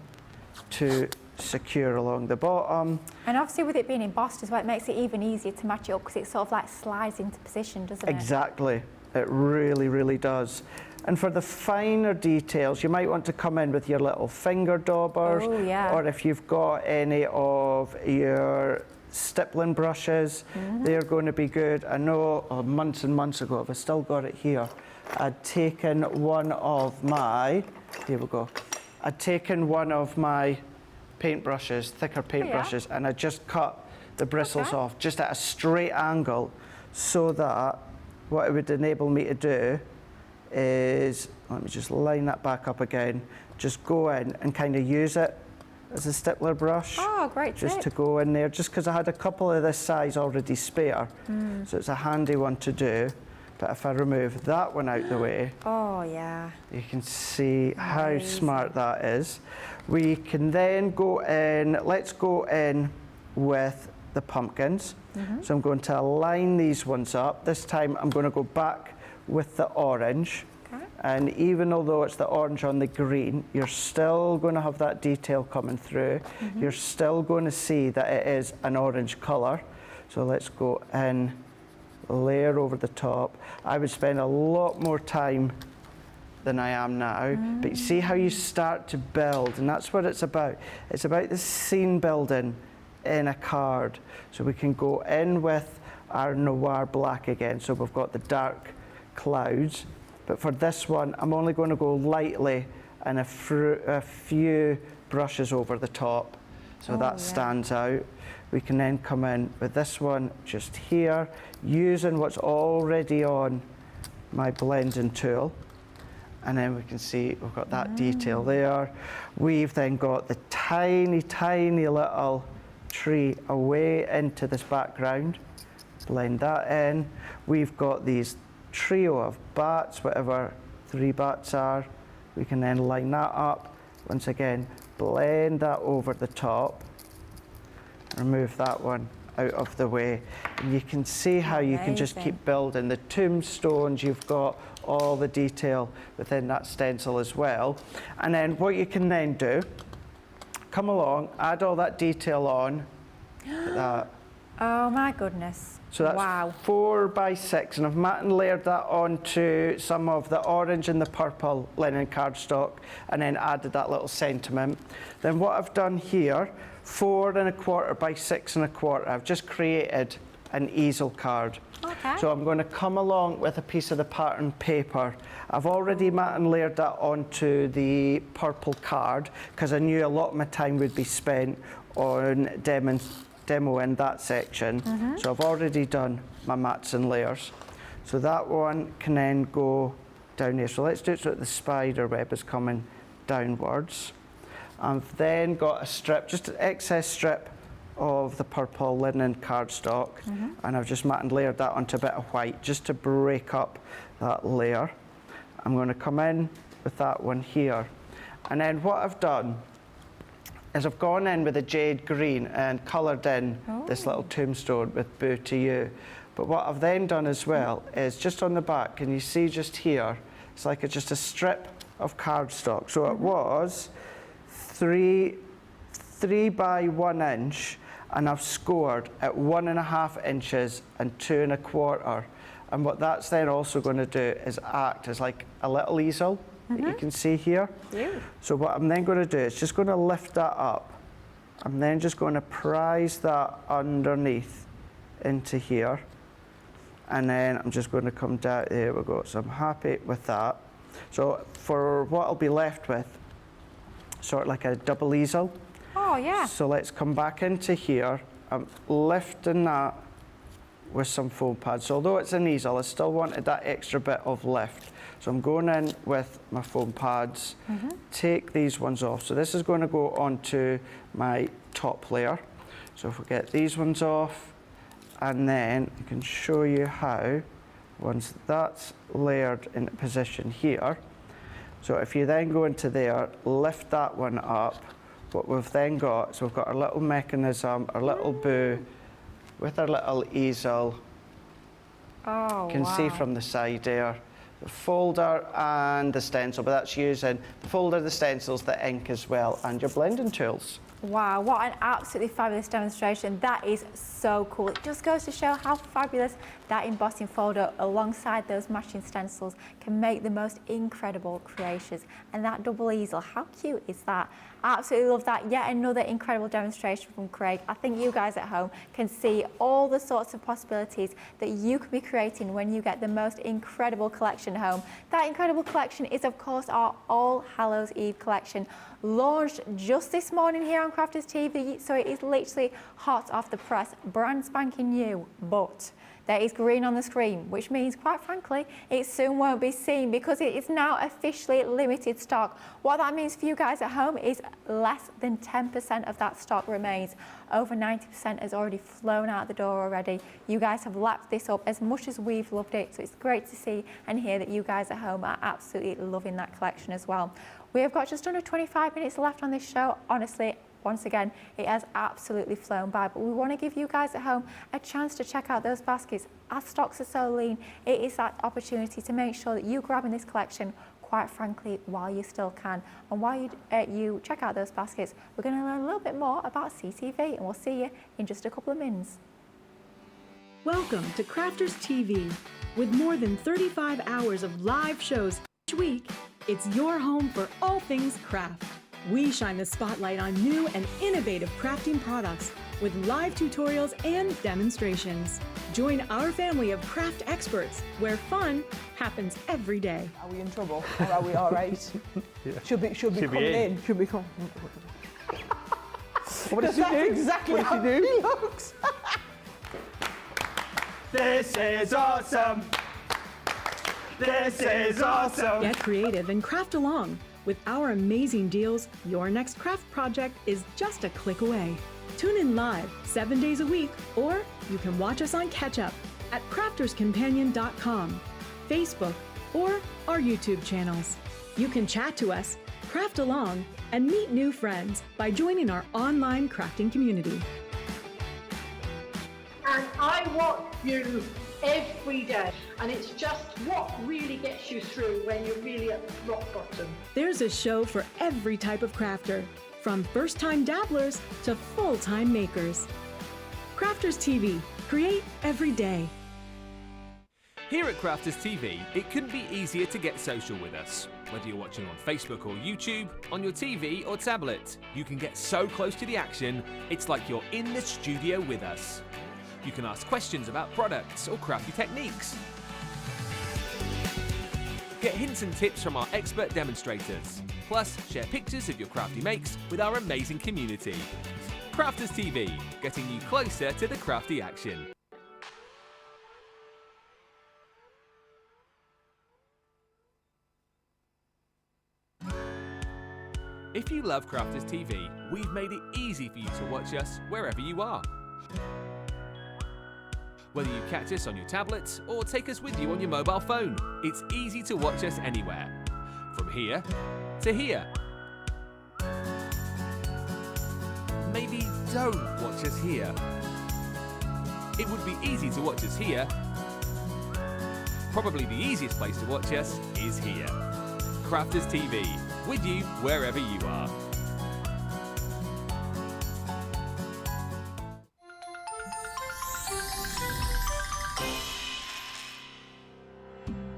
to secure along the bottom. And obviously with it being embossed as well, it makes it even easier to match it up because it sort of like slides into position, doesn't it? Exactly. It really, really does. And for the finer details, you might want to come in with your little finger daubers. Oh, yeah. Or if you've got any of your stippling brushes, they're going to be good. I know months and months ago, I've still got it here, I'd taken one of my, here we go, I'd taken one of my paintbrushes, thicker paintbrushes, and I just cut the bristles off just at a straight angle so that what it would enable me to do is, let me just line that back up again, just go in and kind of use it as a stippler brush. Oh, great Just tip. to go in there, just because I had a couple of this size already spare, so it's a handy one to do. But if I remove that one out the way, oh yeah, you can see how smart that is. We can then go in, let's go in with the pumpkins. So I'm going to align these ones up. This time I'm going to go back with the orange. And even although it's the orange on the green, you're still going to have that detail coming through. You're still going to see that it is an orange colour. So let's go in, layer over the top. I would spend a lot more time than I am now, but you see how you start to build, and that's what it's about. It's about the scene building in a card. So we can go in with our noir black again. So we've got the dark clouds, but for this one, I'm only going to go lightly and a few brushes over the top. So that stands out. We can then come in with this one just here, using what's already on my blending tool. And then we can see we've got that detail there. We've then got the tiny, tiny little tree away into this background. Blend that in. We've got these trio of bats, whatever 3 bats are. We can then line that up. Once again, blend that over the top. Remove that one out of the way. And you can see how you can just keep building. The tombstones, you've got all the detail within that stencil as well. And then what you can then do, come along, add all that detail on. Like that. Oh my goodness. So that's 4 by 6, and I've matte and layered that onto some of the orange and the purple linen cardstock, and then added that little sentiment. Then what I've done here, 4 1/4 by 6 1/4, I've just created an easel card. So I'm going to come along with a piece of the pattern paper. I've already matte and layered that onto the purple card because I knew a lot of my time would be spent on demoing that section. So I've already done my mattes and layers. So that one can then go down here. So let's do it so that the spider web is coming downwards. I've then got a strip, just an excess strip of the purple linen cardstock, and I've just matte and layered that onto a bit of white just to break up that layer. I'm going to come in with that one here, and then what I've done is I've gone in with a jade green and coloured in this little tombstone with Boo to You. But what I've then done as well is just on the back, can you see just here, it's like just a strip of cardstock. So it was 3 by 1 inch, and I've scored at 1.5 inches and 2 1/4. And what that's then also going to do is act as like a little easel that you can see here. So what I'm then going to do is just going to lift that up. I'm then just going to prise that underneath into here. And then I'm just going to come down, there we go. So I'm happy with that. So for what I'll be left with, sort of like a double easel. Oh yeah. So let's come back into here. I'm lifting that with some foam pads. So although it's an easel, I still wanted that extra bit of lift. So I'm going in with my foam pads, take these ones off. So this is going to go onto my top layer. So if we get these ones off, and then I can show you how, once that's layered into position here, so if you then go into there, lift that one up, what we've then got, so we've got our little mechanism, our little boo, with our little easel. Oh, you can see from the side there, the folder and the stencil, but that's using the folder, the stencils, the ink as well, and your blending tools. Wow, what an absolutely fabulous demonstration. That is so cool. It just goes to show how fabulous that embossing folder alongside those matching stencils can make the most incredible creations. And that double easel, how cute is that? I absolutely love that. Yet another incredible demonstration from Craig. I think you guys at home can see all the sorts of possibilities that you could be creating when you get the most incredible collection home. That incredible collection is, of course, our All Hallows Eve collection, launched just this morning here on Crafters TV, so it is literally hot off the press, brand spanking new, but there is green on the screen, which means, quite frankly, it soon won't be seen because it is now officially limited stock. What that means for you guys at home is less than 10% of that stock remains. Over 90% has already flown out the door already. You guys have lapped this up as much as we've loved it, so it's great to see and hear that you guys at home are absolutely loving that collection as well. We have got just under 25 minutes left on this show. Honestly, once again, it has absolutely flown by, but we want to give you guys at home a chance to check out those baskets. Our stocks are so lean, it is that opportunity to make sure that you grab in this collection, quite frankly, while you still can. And while you check out those baskets, we're going to learn a little bit more about CTV, and we'll see you in just a couple of minutes. Welcome to Crafters TV. With more than 35 hours of live shows each week, it's your home for all things craft. We shine the spotlight on new and innovative crafting products with live tutorials and demonstrations. Join our family of craft experts where fun happens every day. Are we in trouble or are we all right? Yeah. Should be coming in. Should be coming. What does she do? Exactly how he looks. This is awesome. This is awesome. Get creative and craft along. With our amazing deals, your next craft project is just a click away. Tune in live 7 days a week, or you can watch us on Catch Up at crafterscompanion.com, Facebook, or our YouTube channels. You can chat to us, craft along, and meet new friends by joining our online crafting community. And I watch you every day, and it's just what really gets you through when you're really at rock bottom. There's a show for every type of crafter, from first-time dabblers to full-time makers. Crafters TV, create every day. Here at Crafters TV, it couldn't be easier to get social with us. Whether you're watching on Facebook or YouTube, on your TV or tablet, you can get so close to the action, it's like you're in the studio with us. You can ask questions about products or crafty techniques. Get hints and tips from our expert demonstrators. Plus, share pictures of your crafty makes with our amazing community. Crafters TV, getting you closer to the crafty action. If you love Crafters TV, we've made it easy for you to watch us wherever you are. Whether you catch us on your tablets or take us with you on your mobile phone, it's easy to watch us anywhere. From here to here. Maybe don't watch us here. It would be easy to watch us here. Probably the easiest place to watch us is here. Crafters TV, with you wherever you are.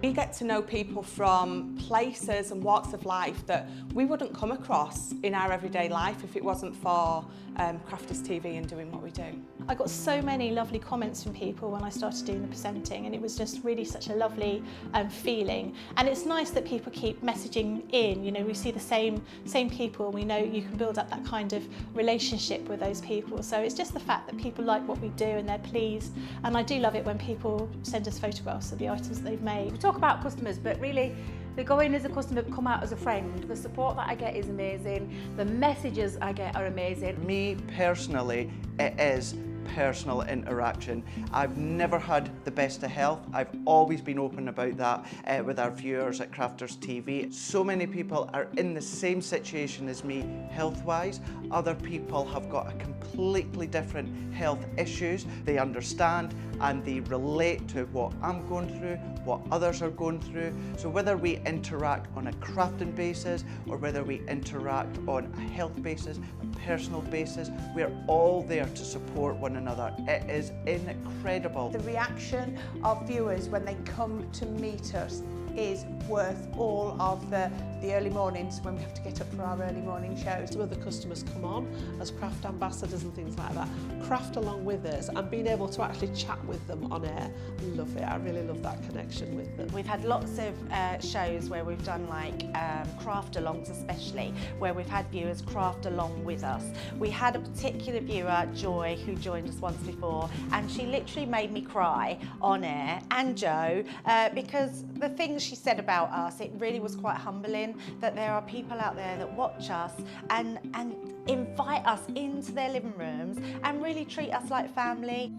We get to know people from places and walks of life that we wouldn't come across in our everyday life if it wasn't for Crafters TV and doing what we do. I got so many lovely comments from people when I started doing the presenting, and it was just really such a lovely feeling. And it's nice that people keep messaging in. You know, we see the same people, and we know you can build up that kind of relationship with those people. So it's just the fact that people like what we do and they're pleased. And I do love it when people send us photographs of the items that they've made. We talk about customers, but really they go in as a customer, come out as a friend. The support that I get is amazing. The messages I get are amazing. Me personally, it is personal interaction. I've never had the best of health. I've always been open about that with our viewers at Crafters TV. So many people are in the same situation as me health-wise. Other people have got a completely different health issues. They understand and they relate to what I'm going through, what others are going through. So whether we interact on a crafting basis or whether we interact on a health basis, a personal basis, we're all there to support one another. It is incredible. The reaction of viewers when they come to meet us is worth all of the early mornings when we have to get up for our early morning shows. Some of the customers come on as craft ambassadors and things like that, craft along with us, and being able to actually chat with them on air. Love it. I really love that connection with them. We've had lots of shows where we've done like craft alongs, especially where we've had viewers craft along with us. We had a particular viewer, Joy, who joined us once before, and she literally made me cry on air, and Joe, because the things she said about us, it really was quite humbling that there are people out there that watch us and invite us into their living rooms and really treat us like family.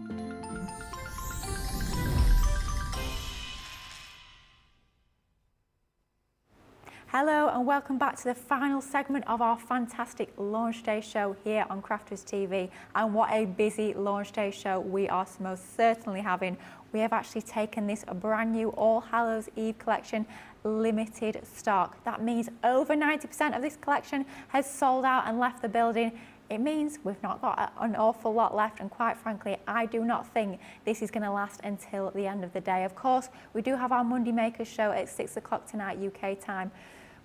Hello and welcome back to the final segment of our fantastic launch day show here on Crafters TV. And what a busy launch day show we are most certainly having. We have actually taken this brand new All Hallows Eve collection limited stock. That means over 90% of this collection has sold out and left the building. It means we've not got an awful lot left, and quite frankly, I do not think this is going to last until the end of the day. Of course, we do have our Monday Makers show at 6 o'clock tonight UK time.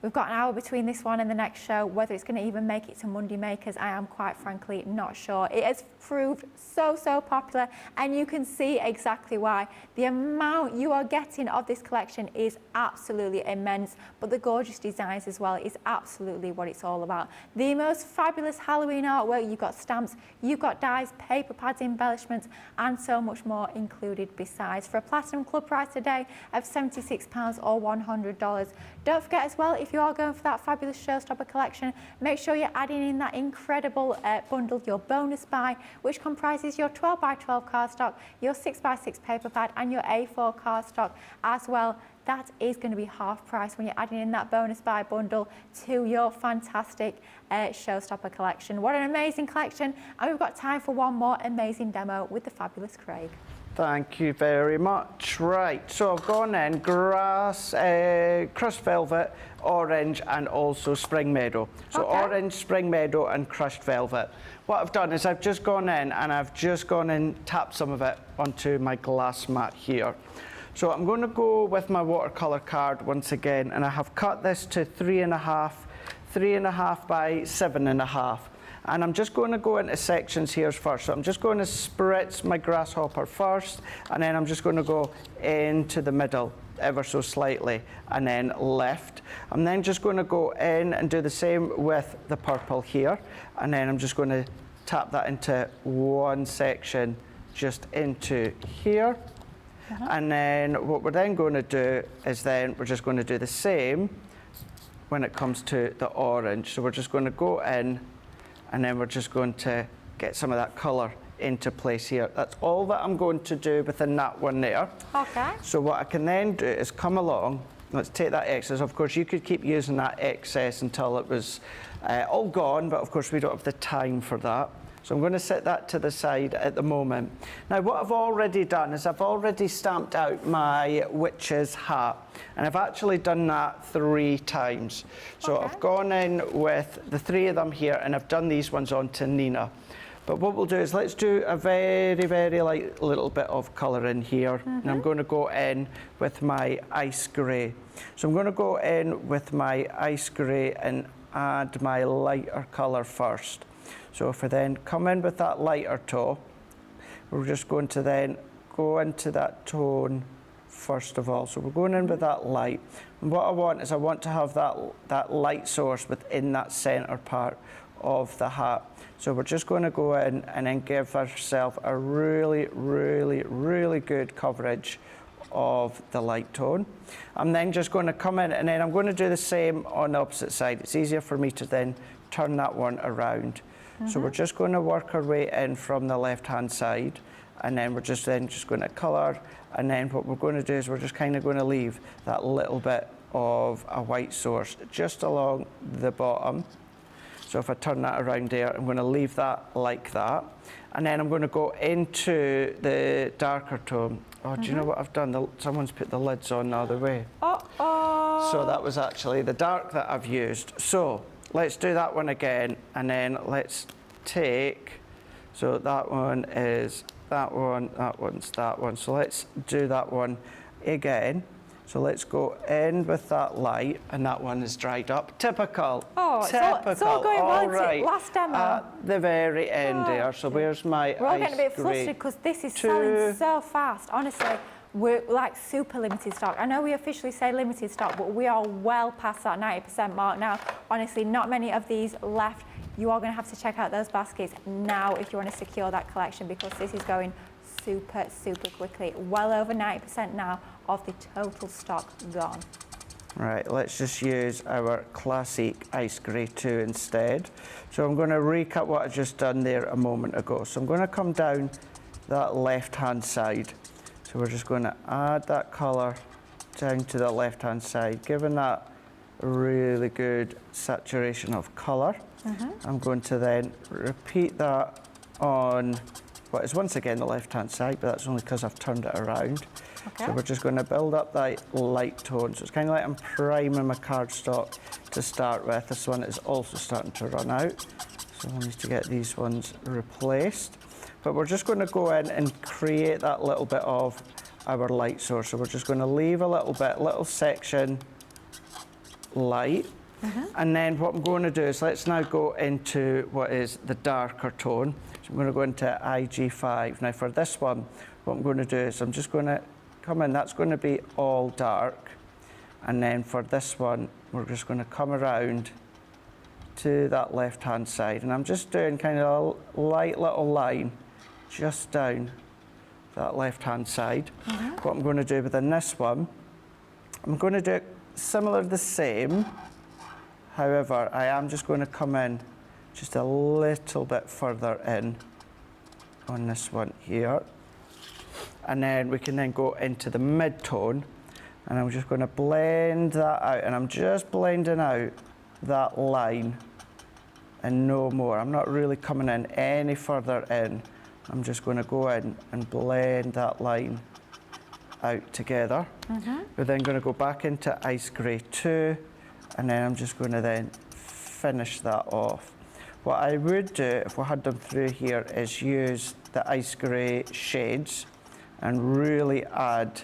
We've got an hour between this one and the next show. Whether it's going to even make it to Monday Makers, I am quite frankly not sure. It has proved so popular, and you can see exactly why. The amount you are getting of this collection is absolutely immense, but the gorgeous designs as well is absolutely what it's all about. The most fabulous Halloween artwork, you've got stamps, you've got dies, paper pads, embellishments, and so much more included besides. For a Platinum Club price today of £76 or $100. Don't forget as well, if you are going for that fabulous showstopper collection, make sure you're adding in that incredible bundle, your bonus buy, which comprises your 12x12 cardstock, your 6x6 paper pad, and your A4 cardstock as well. That is going to be half price when you're adding in that bonus buy bundle to your fantastic showstopper collection. What an amazing collection, and we've got time for one more amazing demo with the fabulous Craig. Thank you very much. Right, so I've gone in grass, crushed velvet, orange, and also spring meadow. So orange, spring meadow, and crushed velvet. What I've done is I've just gone in and I've just gone and tapped some of it onto my glass mat here. So I'm going to go with my watercolour card once again, and I have cut this to 3.5 by 7.5. And I'm just going to go into sections here first. So I'm just going to spritz my grasshopper first, and then I'm just going to go into the middle ever so slightly, and then left. I'm then just going to go in and do the same with the purple here, and then I'm just going to tap that into one section just into here. And then what we're then going to do is then we're just going to do the same when it comes to the orange. So we're just going to go in, and then we're just going to get some of that colour into place here. That's all that I'm going to do within that one there. Okay. So what I can then do is come along, let's take that excess. Of course, you could keep using that excess until it was all gone, but of course we don't have the time for that. So I'm going to set that to the side at the moment. Now what I've already done is I've already stamped out my witch's hat, and I've actually done that 3 times. So I've gone in with the 3 of them here, and I've done these ones onto Nina. But what we'll do is let's do a very, very light little bit of colour in here. And I'm going to go in with my ice grey. So I'm going to go in with my ice grey and add my lighter colour first. So if I then come in with that lighter tone, we're just going to then go into that tone first of all. So we're going in with that light. And what I want is I want to have that light source within that centre part of the hat. So we're just going to go in and then give ourselves a really, really, really good coverage of the light tone. I'm then just going to come in and then I'm going to do the same on the opposite side. It's easier for me to then turn that one around. So we're just going to work our way in from the left-hand side, and then we're just going to colour, and then what we're going to do is we're just kind of going to leave that little bit of a white source just along the bottom. So if I turn that around there, I'm going to leave that like that. And then I'm going to go into the darker tone. Oh, do you know what I've done? Someone's put the lids on the other way. Uh-oh. So that was actually the dark that I've used. So let's do that one again, and then let's take, so that one is that one, that one's that one. So let's do that one again. So let's go in with that light, and that one is dried up. Typical. Oh, it's all going well. Right. Last demo. At the very end there. So where's my We're all ice getting a bit grey? flustered because this is selling so fast. Honestly, we're like super limited stock. I know we officially say limited stock, but we are well past that 90% mark now. Honestly, not many of these left. You are going to have to check out those baskets now if you want to secure that collection, because this is going super, super quickly. Well over 90% now of the total stock gone. Right, let's just use our classic ice grey 2 instead. So I'm going to recap what I just done there a moment ago. So I'm going to come down that left-hand side. So we're just going to add that colour down to the left-hand side, giving that a really good saturation of colour. I'm going to then repeat that on what is once again the left-hand side, but that's only because I've turned it around. So we're just going to build up that light tone. So it's kind of like I'm priming my cardstock to start with. This one is also starting to run out, so we need to get these ones replaced. But we're just going to go in and create that little bit of our light source. So we're just going to leave a little bit, little section light. And then what I'm going to do is let's now go into what is the darker tone. So I'm going to go into IG5. Now for this one, what I'm going to do is I'm just going to come in, that's going to be all dark. And then for this one, we're just going to come around to that left-hand side. And I'm just doing kind of a light little line just down that left-hand side. What I'm going to do within this one, I'm going to do it similar, the same. However, I am just going to come in just a little bit further in on this one here. And then we can then go into the mid-tone, and I'm just going to blend that out, and I'm just blending out that line and no more. I'm not really coming in any further in. I'm just going to go in and blend that line out together. We're then going to go back into Ice Grey 2, and then I'm just going to then finish that off. What I would do if we had them through here is use the Ice Grey shades and really add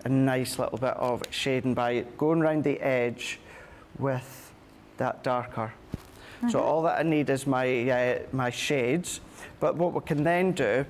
a nice little bit of shading by going around the edge with that darker. So all that I need is my shades, but what we can then do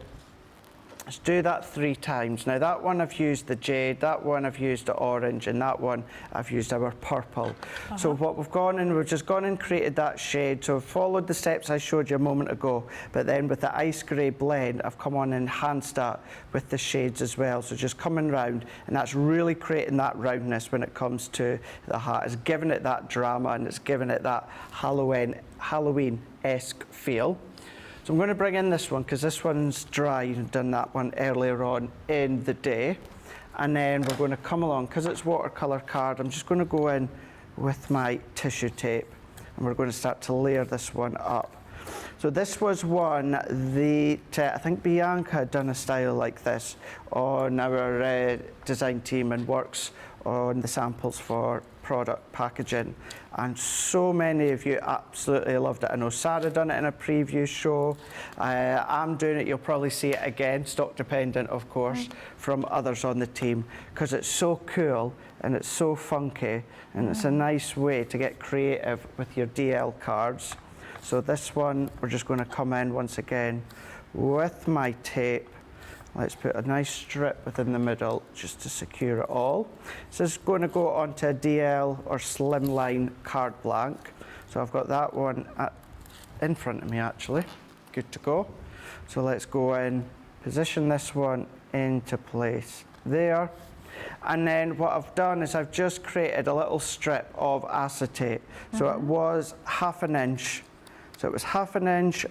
is do that 3 times. Now that one I've used the jade, that one I've used the orange, and that one I've used our purple. So what we've gone and we've just gone and created that shade. So I've followed the steps I showed you a moment ago, but then with the Ice Grey blend, I've come on and enhanced that with the shades as well. So just coming round, and that's really creating that roundness when it comes to the hat. It's giving it that drama, and it's giving it that Halloween-esque feel. So I'm going to bring in this one because this one's dry. I've done that one earlier on in the day. And then we're going to come along, because it's watercolour card, I'm just going to go in with my tissue tape, and we're going to start to layer this one up. So this was one I think Bianca had done a style like this on our design team and works on the samples for product packaging, and so many of you absolutely loved it. I know Sarah done it in a preview show. I'm doing it, you'll probably see it again, stock dependent of course, from others on the team, because it's so cool and it's so funky, and it's a nice way to get creative with your DL cards. So this one, we're just going to come in once again with my tape. Let's put a nice strip within the middle just to secure it all. So it's going to go onto a DL or slimline card blank. So I've got that one in front of me actually. Good to go. So let's go in, position this one into place there. And then what I've done is I've just created a little strip of acetate. So it was 1/2 inch. So it was 1/2 inch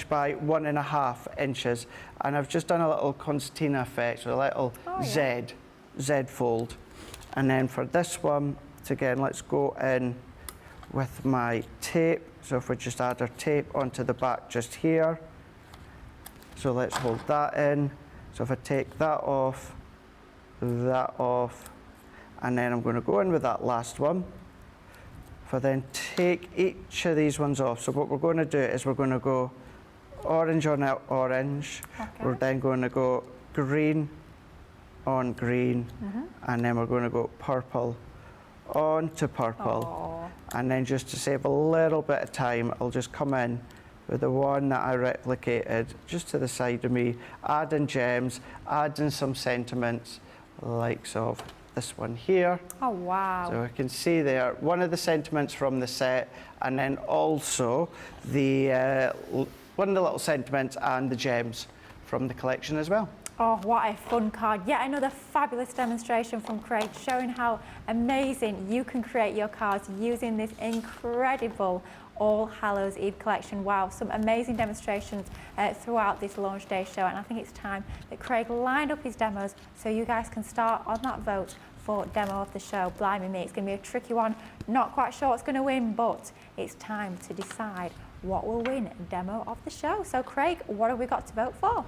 by 1.5 inches, and I've just done a little concertina effect, so a little Z fold. And then for this one, again, let's go in with my tape. So if we just add our tape onto the back just here, so let's hold that in. So if I take that off, and then I'm going to go in with that last one. If I then take each of these ones off, so what we're going to do is we're going to go orange on orange, we're then going to go green on green, and then we're going to go purple onto purple. And then just to save a little bit of time, I'll just come in with the one that I replicated just to the side of me, adding gems, adding some sentiments, likes of this one here. Oh wow. So I can see there one of the sentiments from the set, and then also the one of the little sentiments and the gems from the collection as well. Oh, what a fun card. Yet another fabulous demonstration from Craig, showing how amazing you can create your cards using this incredible All Hallows Eve collection. Wow, some amazing demonstrations throughout this launch day show, and I think it's time that Craig lined up his demos so you guys can start on that vote for demo of the show. Blimey me, it's going to be a tricky one. Not quite sure what's going to win, but it's time to decide what will win demo of the show. So Craig, what have we got to vote for?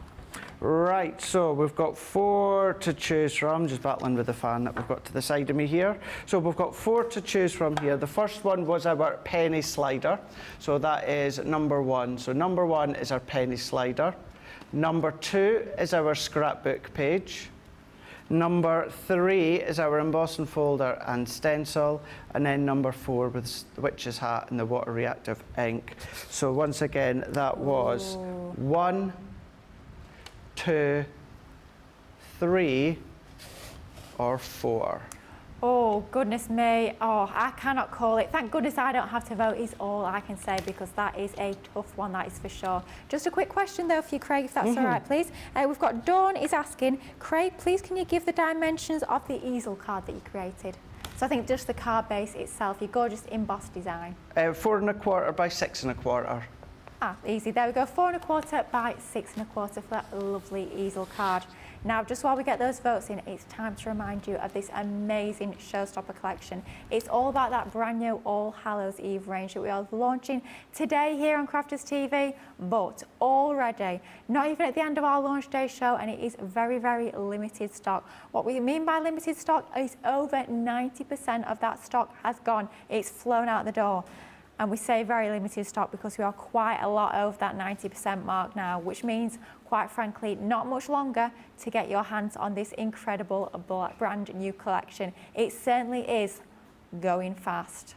Right, so we've got 4 to choose from. Just battling with the fan that we've got to the side of me here. So we've got 4 to choose from here. The first one was our penny slider. So that is number 1. So number 1 is our penny slider. Number 2 is our scrapbook page. Number 3 is our embossing folder and stencil. And then number 4 with the witch's hat and the water reactive ink. So once again, that was 1, 2, 3, or 4. Oh, goodness me. Oh, I cannot call it. Thank goodness I don't have to vote is all I can say, because that is a tough one, that is for sure. Just a quick question though for you, Craig, if that's all right, please. We've got Dawn is asking, Craig, please can you give the dimensions of the easel card that you created? So I think just the card base itself, your gorgeous embossed design. 4 1/4 by 6 1/4. Ah, easy. There we go. 4 1/4 by 6 1/4 for that lovely easel card. Now, just while we get those votes in, it's time to remind you of this amazing showstopper collection. It's all about that brand new All Hallows Eve range that we are launching today here on Crafters TV, but already, not even at the end of our launch day show, and it is very, very limited stock. What we mean by limited stock is over 90% of that stock has gone. It's flown out the door. And we say very limited stock because we are quite a lot over that 90% mark now, which means, quite frankly, not much longer to get your hands on this incredible brand new collection. It certainly is going fast.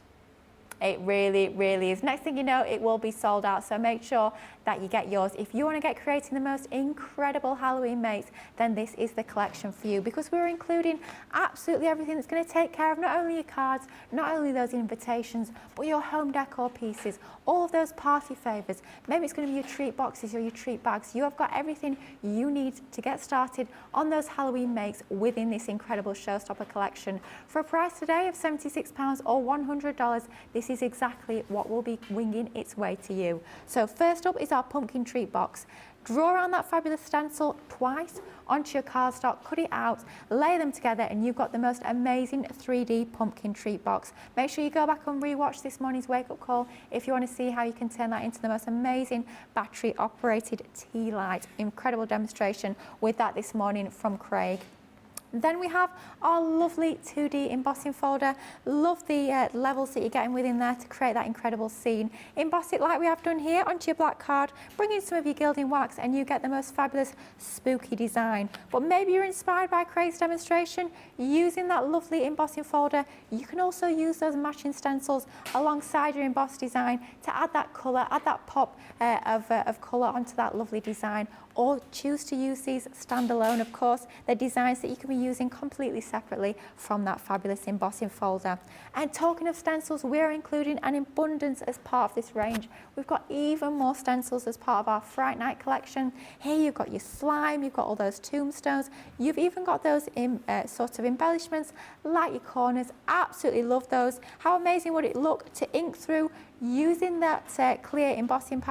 It really, really is. Next thing you know, it will be sold out, so make sure that you get yours. If you want to get creating the most incredible Halloween mates, then this is the collection for you, because we're including absolutely everything that's going to take care of not only your cards, not only those invitations, but your home decor pieces, all of those party favours. Maybe it's going to be your treat boxes or your treat bags. You have got everything you need to get started on those Halloween makes within this incredible showstopper collection. For a price today of £76 or $100, this is exactly what will be winging its way to you. So first up is our pumpkin treat box. Draw around that fabulous stencil twice onto your cardstock, cut it out, lay them together, and you've got the most amazing 3D pumpkin treat box. Make sure you go back and rewatch this morning's wake-up call if you want to see how you can turn that into the most amazing battery-operated tea light. Incredible demonstration with that this morning from Craig. Then we have our lovely 2D embossing folder. Love the levels that you're getting within there to create that incredible scene. Emboss it like we have done here onto your black card, bring in some of your gilding wax and you get the most fabulous spooky design. But maybe you're inspired by Craig's demonstration, using that lovely embossing folder. You can also use those matching stencils alongside your embossed design to add that colour, add that pop of colour onto that lovely design, or choose to use these standalone. Of course, they're designs that you can be using completely separately from that fabulous embossing folder. And talking of stencils, we're including an abundance as part of this range. We've got even more stencils as part of our Fright Night collection. Here you've got your slime, you've got all those tombstones, you've even got those sort of embellishments like your corners. Absolutely love those. How amazing would it look to ink through using that clear embossing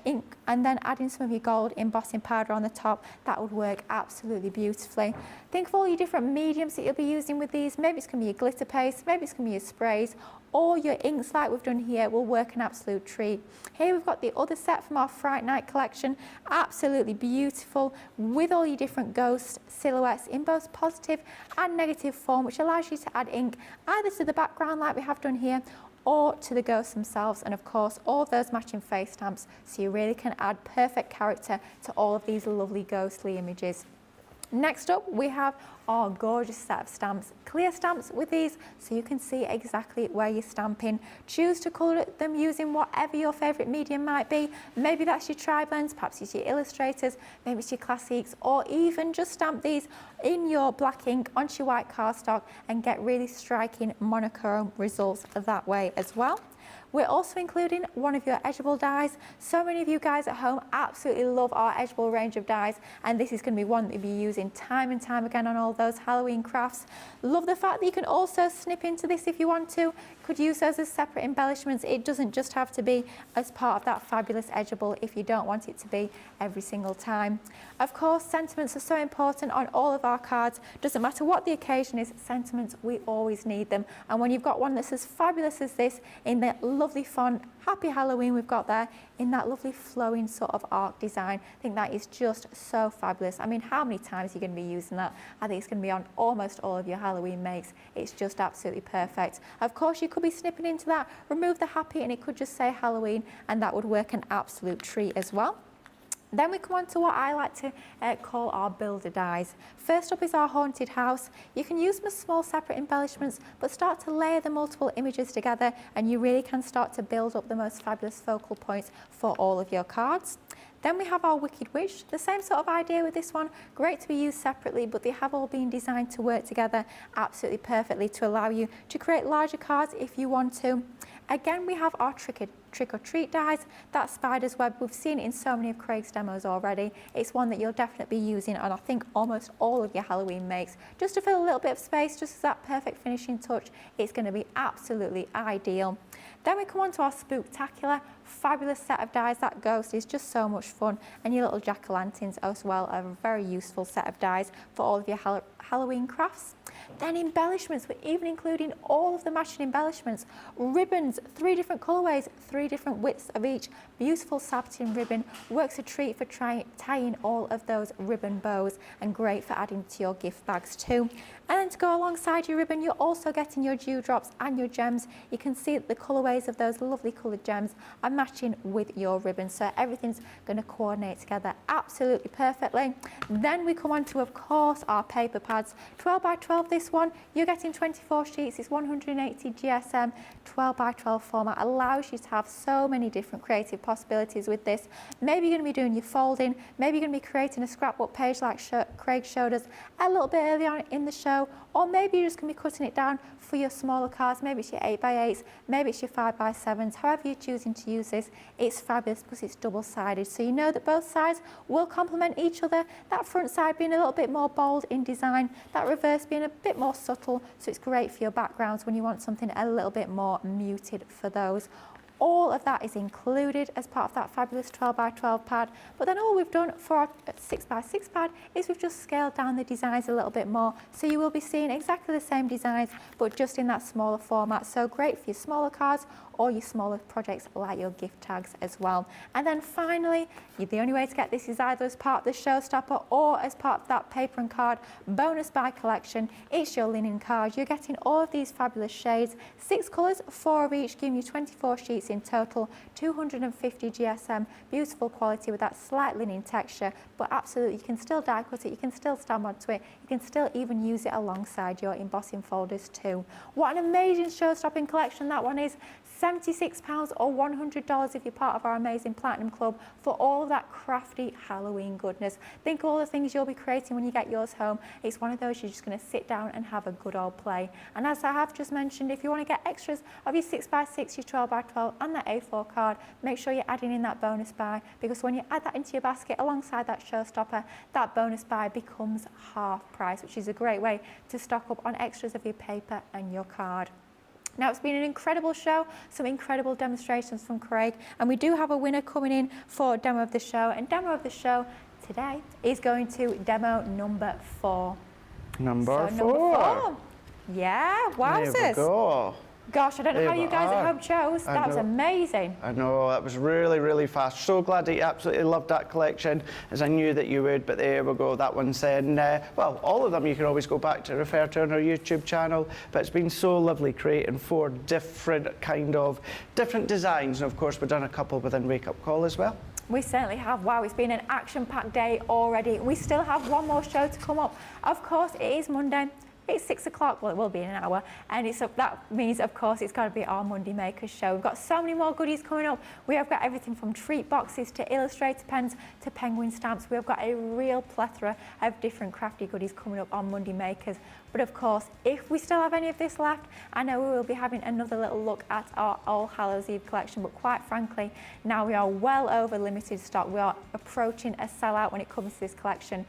ink and then adding some of your gold embossing powder on the top. That would work absolutely beautifully. Think of all your different mediums that you'll be using with these. Maybe it's going to be your glitter paste, maybe it's going to be your sprays, or your inks like we've done here will work an absolute treat. Here we've got the other set from our Fright Night collection. Absolutely beautiful with all your different ghost silhouettes in both positive and negative form, which allows you to add ink either to the background like we have done here, or to the ghosts themselves, and of course all of those matching face stamps, so you really can add perfect character to all of these lovely ghostly images. Next up, we have our gorgeous set of stamps, clear stamps with these, so you can see exactly where you're stamping. Choose to colour them using whatever your favourite medium might be. Maybe that's your tri-blends, perhaps it's your illustrators, maybe it's your classics, or even just stamp these in your black ink onto your white cardstock and get really striking monochrome results that way as well. We're also including one of your edgeable dies. So many of you guys at home absolutely love our edgeable range of dies, and this is going to be one that you'll be using time and time again on all those Halloween crafts. Love the fact that you can also snip into this if you want to. Could use those as separate embellishments. It doesn't just have to be as part of that fabulous edgeable if you don't want it to be every single time. Of course, sentiments are so important on all of our cards. Doesn't matter what the occasion is, sentiments, we always need them. And when you've got one that's as fabulous as this, in that lovely font, Happy Halloween we've got there, in that lovely flowing sort of arc design, I think that is just so fabulous. I mean, how many times are you going to be using that? I think it's going to be on almost all of your Halloween makes. It's just absolutely perfect. Of course, you could be snipping into that, remove the happy, and it could just say Halloween, and that would work an absolute treat as well. Then we come on to what I like to call our builder dies. First up is our haunted house. You can use them as small separate embellishments, but start to layer the multiple images together and you really can start to build up the most fabulous focal points for all of your cards. Then we have our Wicked Witch. The same sort of idea with this one. Great to be used separately, but they have all been designed to work together absolutely perfectly to allow you to create larger cards if you want to. Again, we have our Trick or Treat dies. That spider's web, we've seen it in so many of Craig's demos already. It's one that you'll definitely be using on, I think, almost all of your Halloween makes. Just to fill a little bit of space, just as that perfect finishing touch, it's going to be absolutely ideal. Then we come on to our Spooktacular. Fabulous set of dies. That ghost is just so much fun, and your little jack-o'-lanterns as well are a very useful set of dies for all of your Halloween crafts. Then embellishments, we're even including all of the matching embellishments. Ribbons, 3 different colourways, 3 different widths of each. Beautiful satin ribbon, works a treat for tying all of those ribbon bows, and great for adding to your gift bags too. And then to go alongside your ribbon, you're also getting your dewdrops and your gems. You can see that the colourways of those lovely coloured gems are matching with your ribbon, so everything's going to coordinate together absolutely perfectly. Then we come on to, of course, our paper pads. 12 by 12 this one, you're getting 24 sheets, it's 180 GSM, 12 by 12 format, allows you to have so many different creative possibilities with this. Maybe you're going to be doing your folding, maybe you're going to be creating a scrapbook page like Craig showed us a little bit earlier on in the show, or maybe you're just going to be cutting it down for your smaller cards. Maybe it's your 8 by 8s, maybe it's your 5 by 7s, however you're choosing to use this. It's fabulous because it's double-sided, so you know that both sides will complement each other. That front side being a little bit more bold in design, that reverse being a bit more subtle, so it's great for your backgrounds when you want something a little bit more muted for those. All of that is included as part of that fabulous 12x12 pad. But then all we've done for our 6x6 pad is we've just scaled down the designs a little bit more. So you will be seeing exactly the same designs, but just in that smaller format. So great for your smaller cards or your smaller projects like your gift tags as well. And then finally, the only way to get this is either as part of the showstopper or as part of that paper and card bonus buy collection. It's your linen card. You're getting all of these fabulous shades, 6 colours, 4 of each, giving you 24 sheets in total, 250 GSM, beautiful quality with that slight linen texture, but absolutely you can still die cut it, you can still stamp onto it, you can still even use it alongside your embossing folders too. What an amazing show-stopping collection that one is. £76 or $100 if you're part of our amazing Platinum Club for all of that crafty Halloween goodness. Think of all the things you'll be creating when you get yours home. It's one of those you're just going to sit down and have a good old play. And as I have just mentioned, if you want to get extras of your 6x6, your 12x12 and that A4 card, make sure you're adding in that bonus buy, because when you add that into your basket alongside that showstopper, that bonus buy becomes half price, which is a great way to stock up on extras of your paper and your card. Now, it's been an incredible show, some incredible demonstrations from Craig, and we do have a winner coming in for Demo of the Show, and Demo of the Show today is going to Demo number 4. Number 4. Number 4. Yeah, wowzers. There we go. Gosh, I don't know how you guys at home chose. That was amazing. I know, that was really, really fast. So glad that you absolutely loved that collection, as I knew that you would, but there we go. That one's in, well, all of them you can always go back to refer to on our YouTube channel, but it's been so lovely creating 4 different designs. And of course, we've done a couple within Wake Up Call as well. We certainly have. Wow, it's been an action-packed day already. We still have one more show to come up. Of course, it is Monday. It's 6 o'clock, well, it will be in an hour, and that means, of course, it's got to be our Monday Makers show. We've got so many more goodies coming up. We have got everything from treat boxes to illustrator pens to penguin stamps. We've got a real plethora of different crafty goodies coming up on Monday Makers. But of course, if we still have any of this left, I know we will be having another little look at our All Hallows Eve collection, but quite frankly, now we are well over limited stock. We are approaching a sellout when it comes to this collection.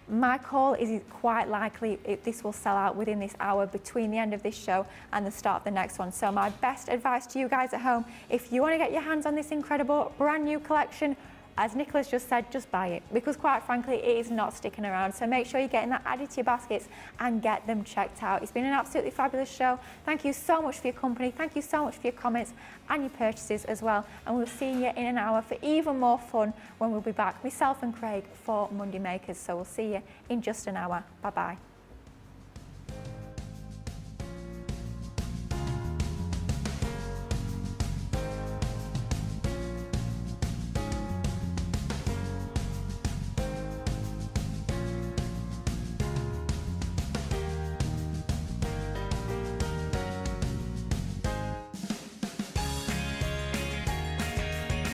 My call is quite likely this will sell out within this hour between the end of this show and the start of the next one. So my best advice to you guys at home, if you want to get your hands on this incredible brand new collection, as Nicholas just said, just buy it, because quite frankly, it is not sticking around. So make sure you're getting that added to your baskets and get them checked out. It's been an absolutely fabulous show. Thank you so much for your company. Thank you so much for your comments and your purchases as well. And we'll see you in an hour for even more fun when we'll be back, myself and Craig, for Monday Makers. So we'll see you in just an hour. Bye-bye.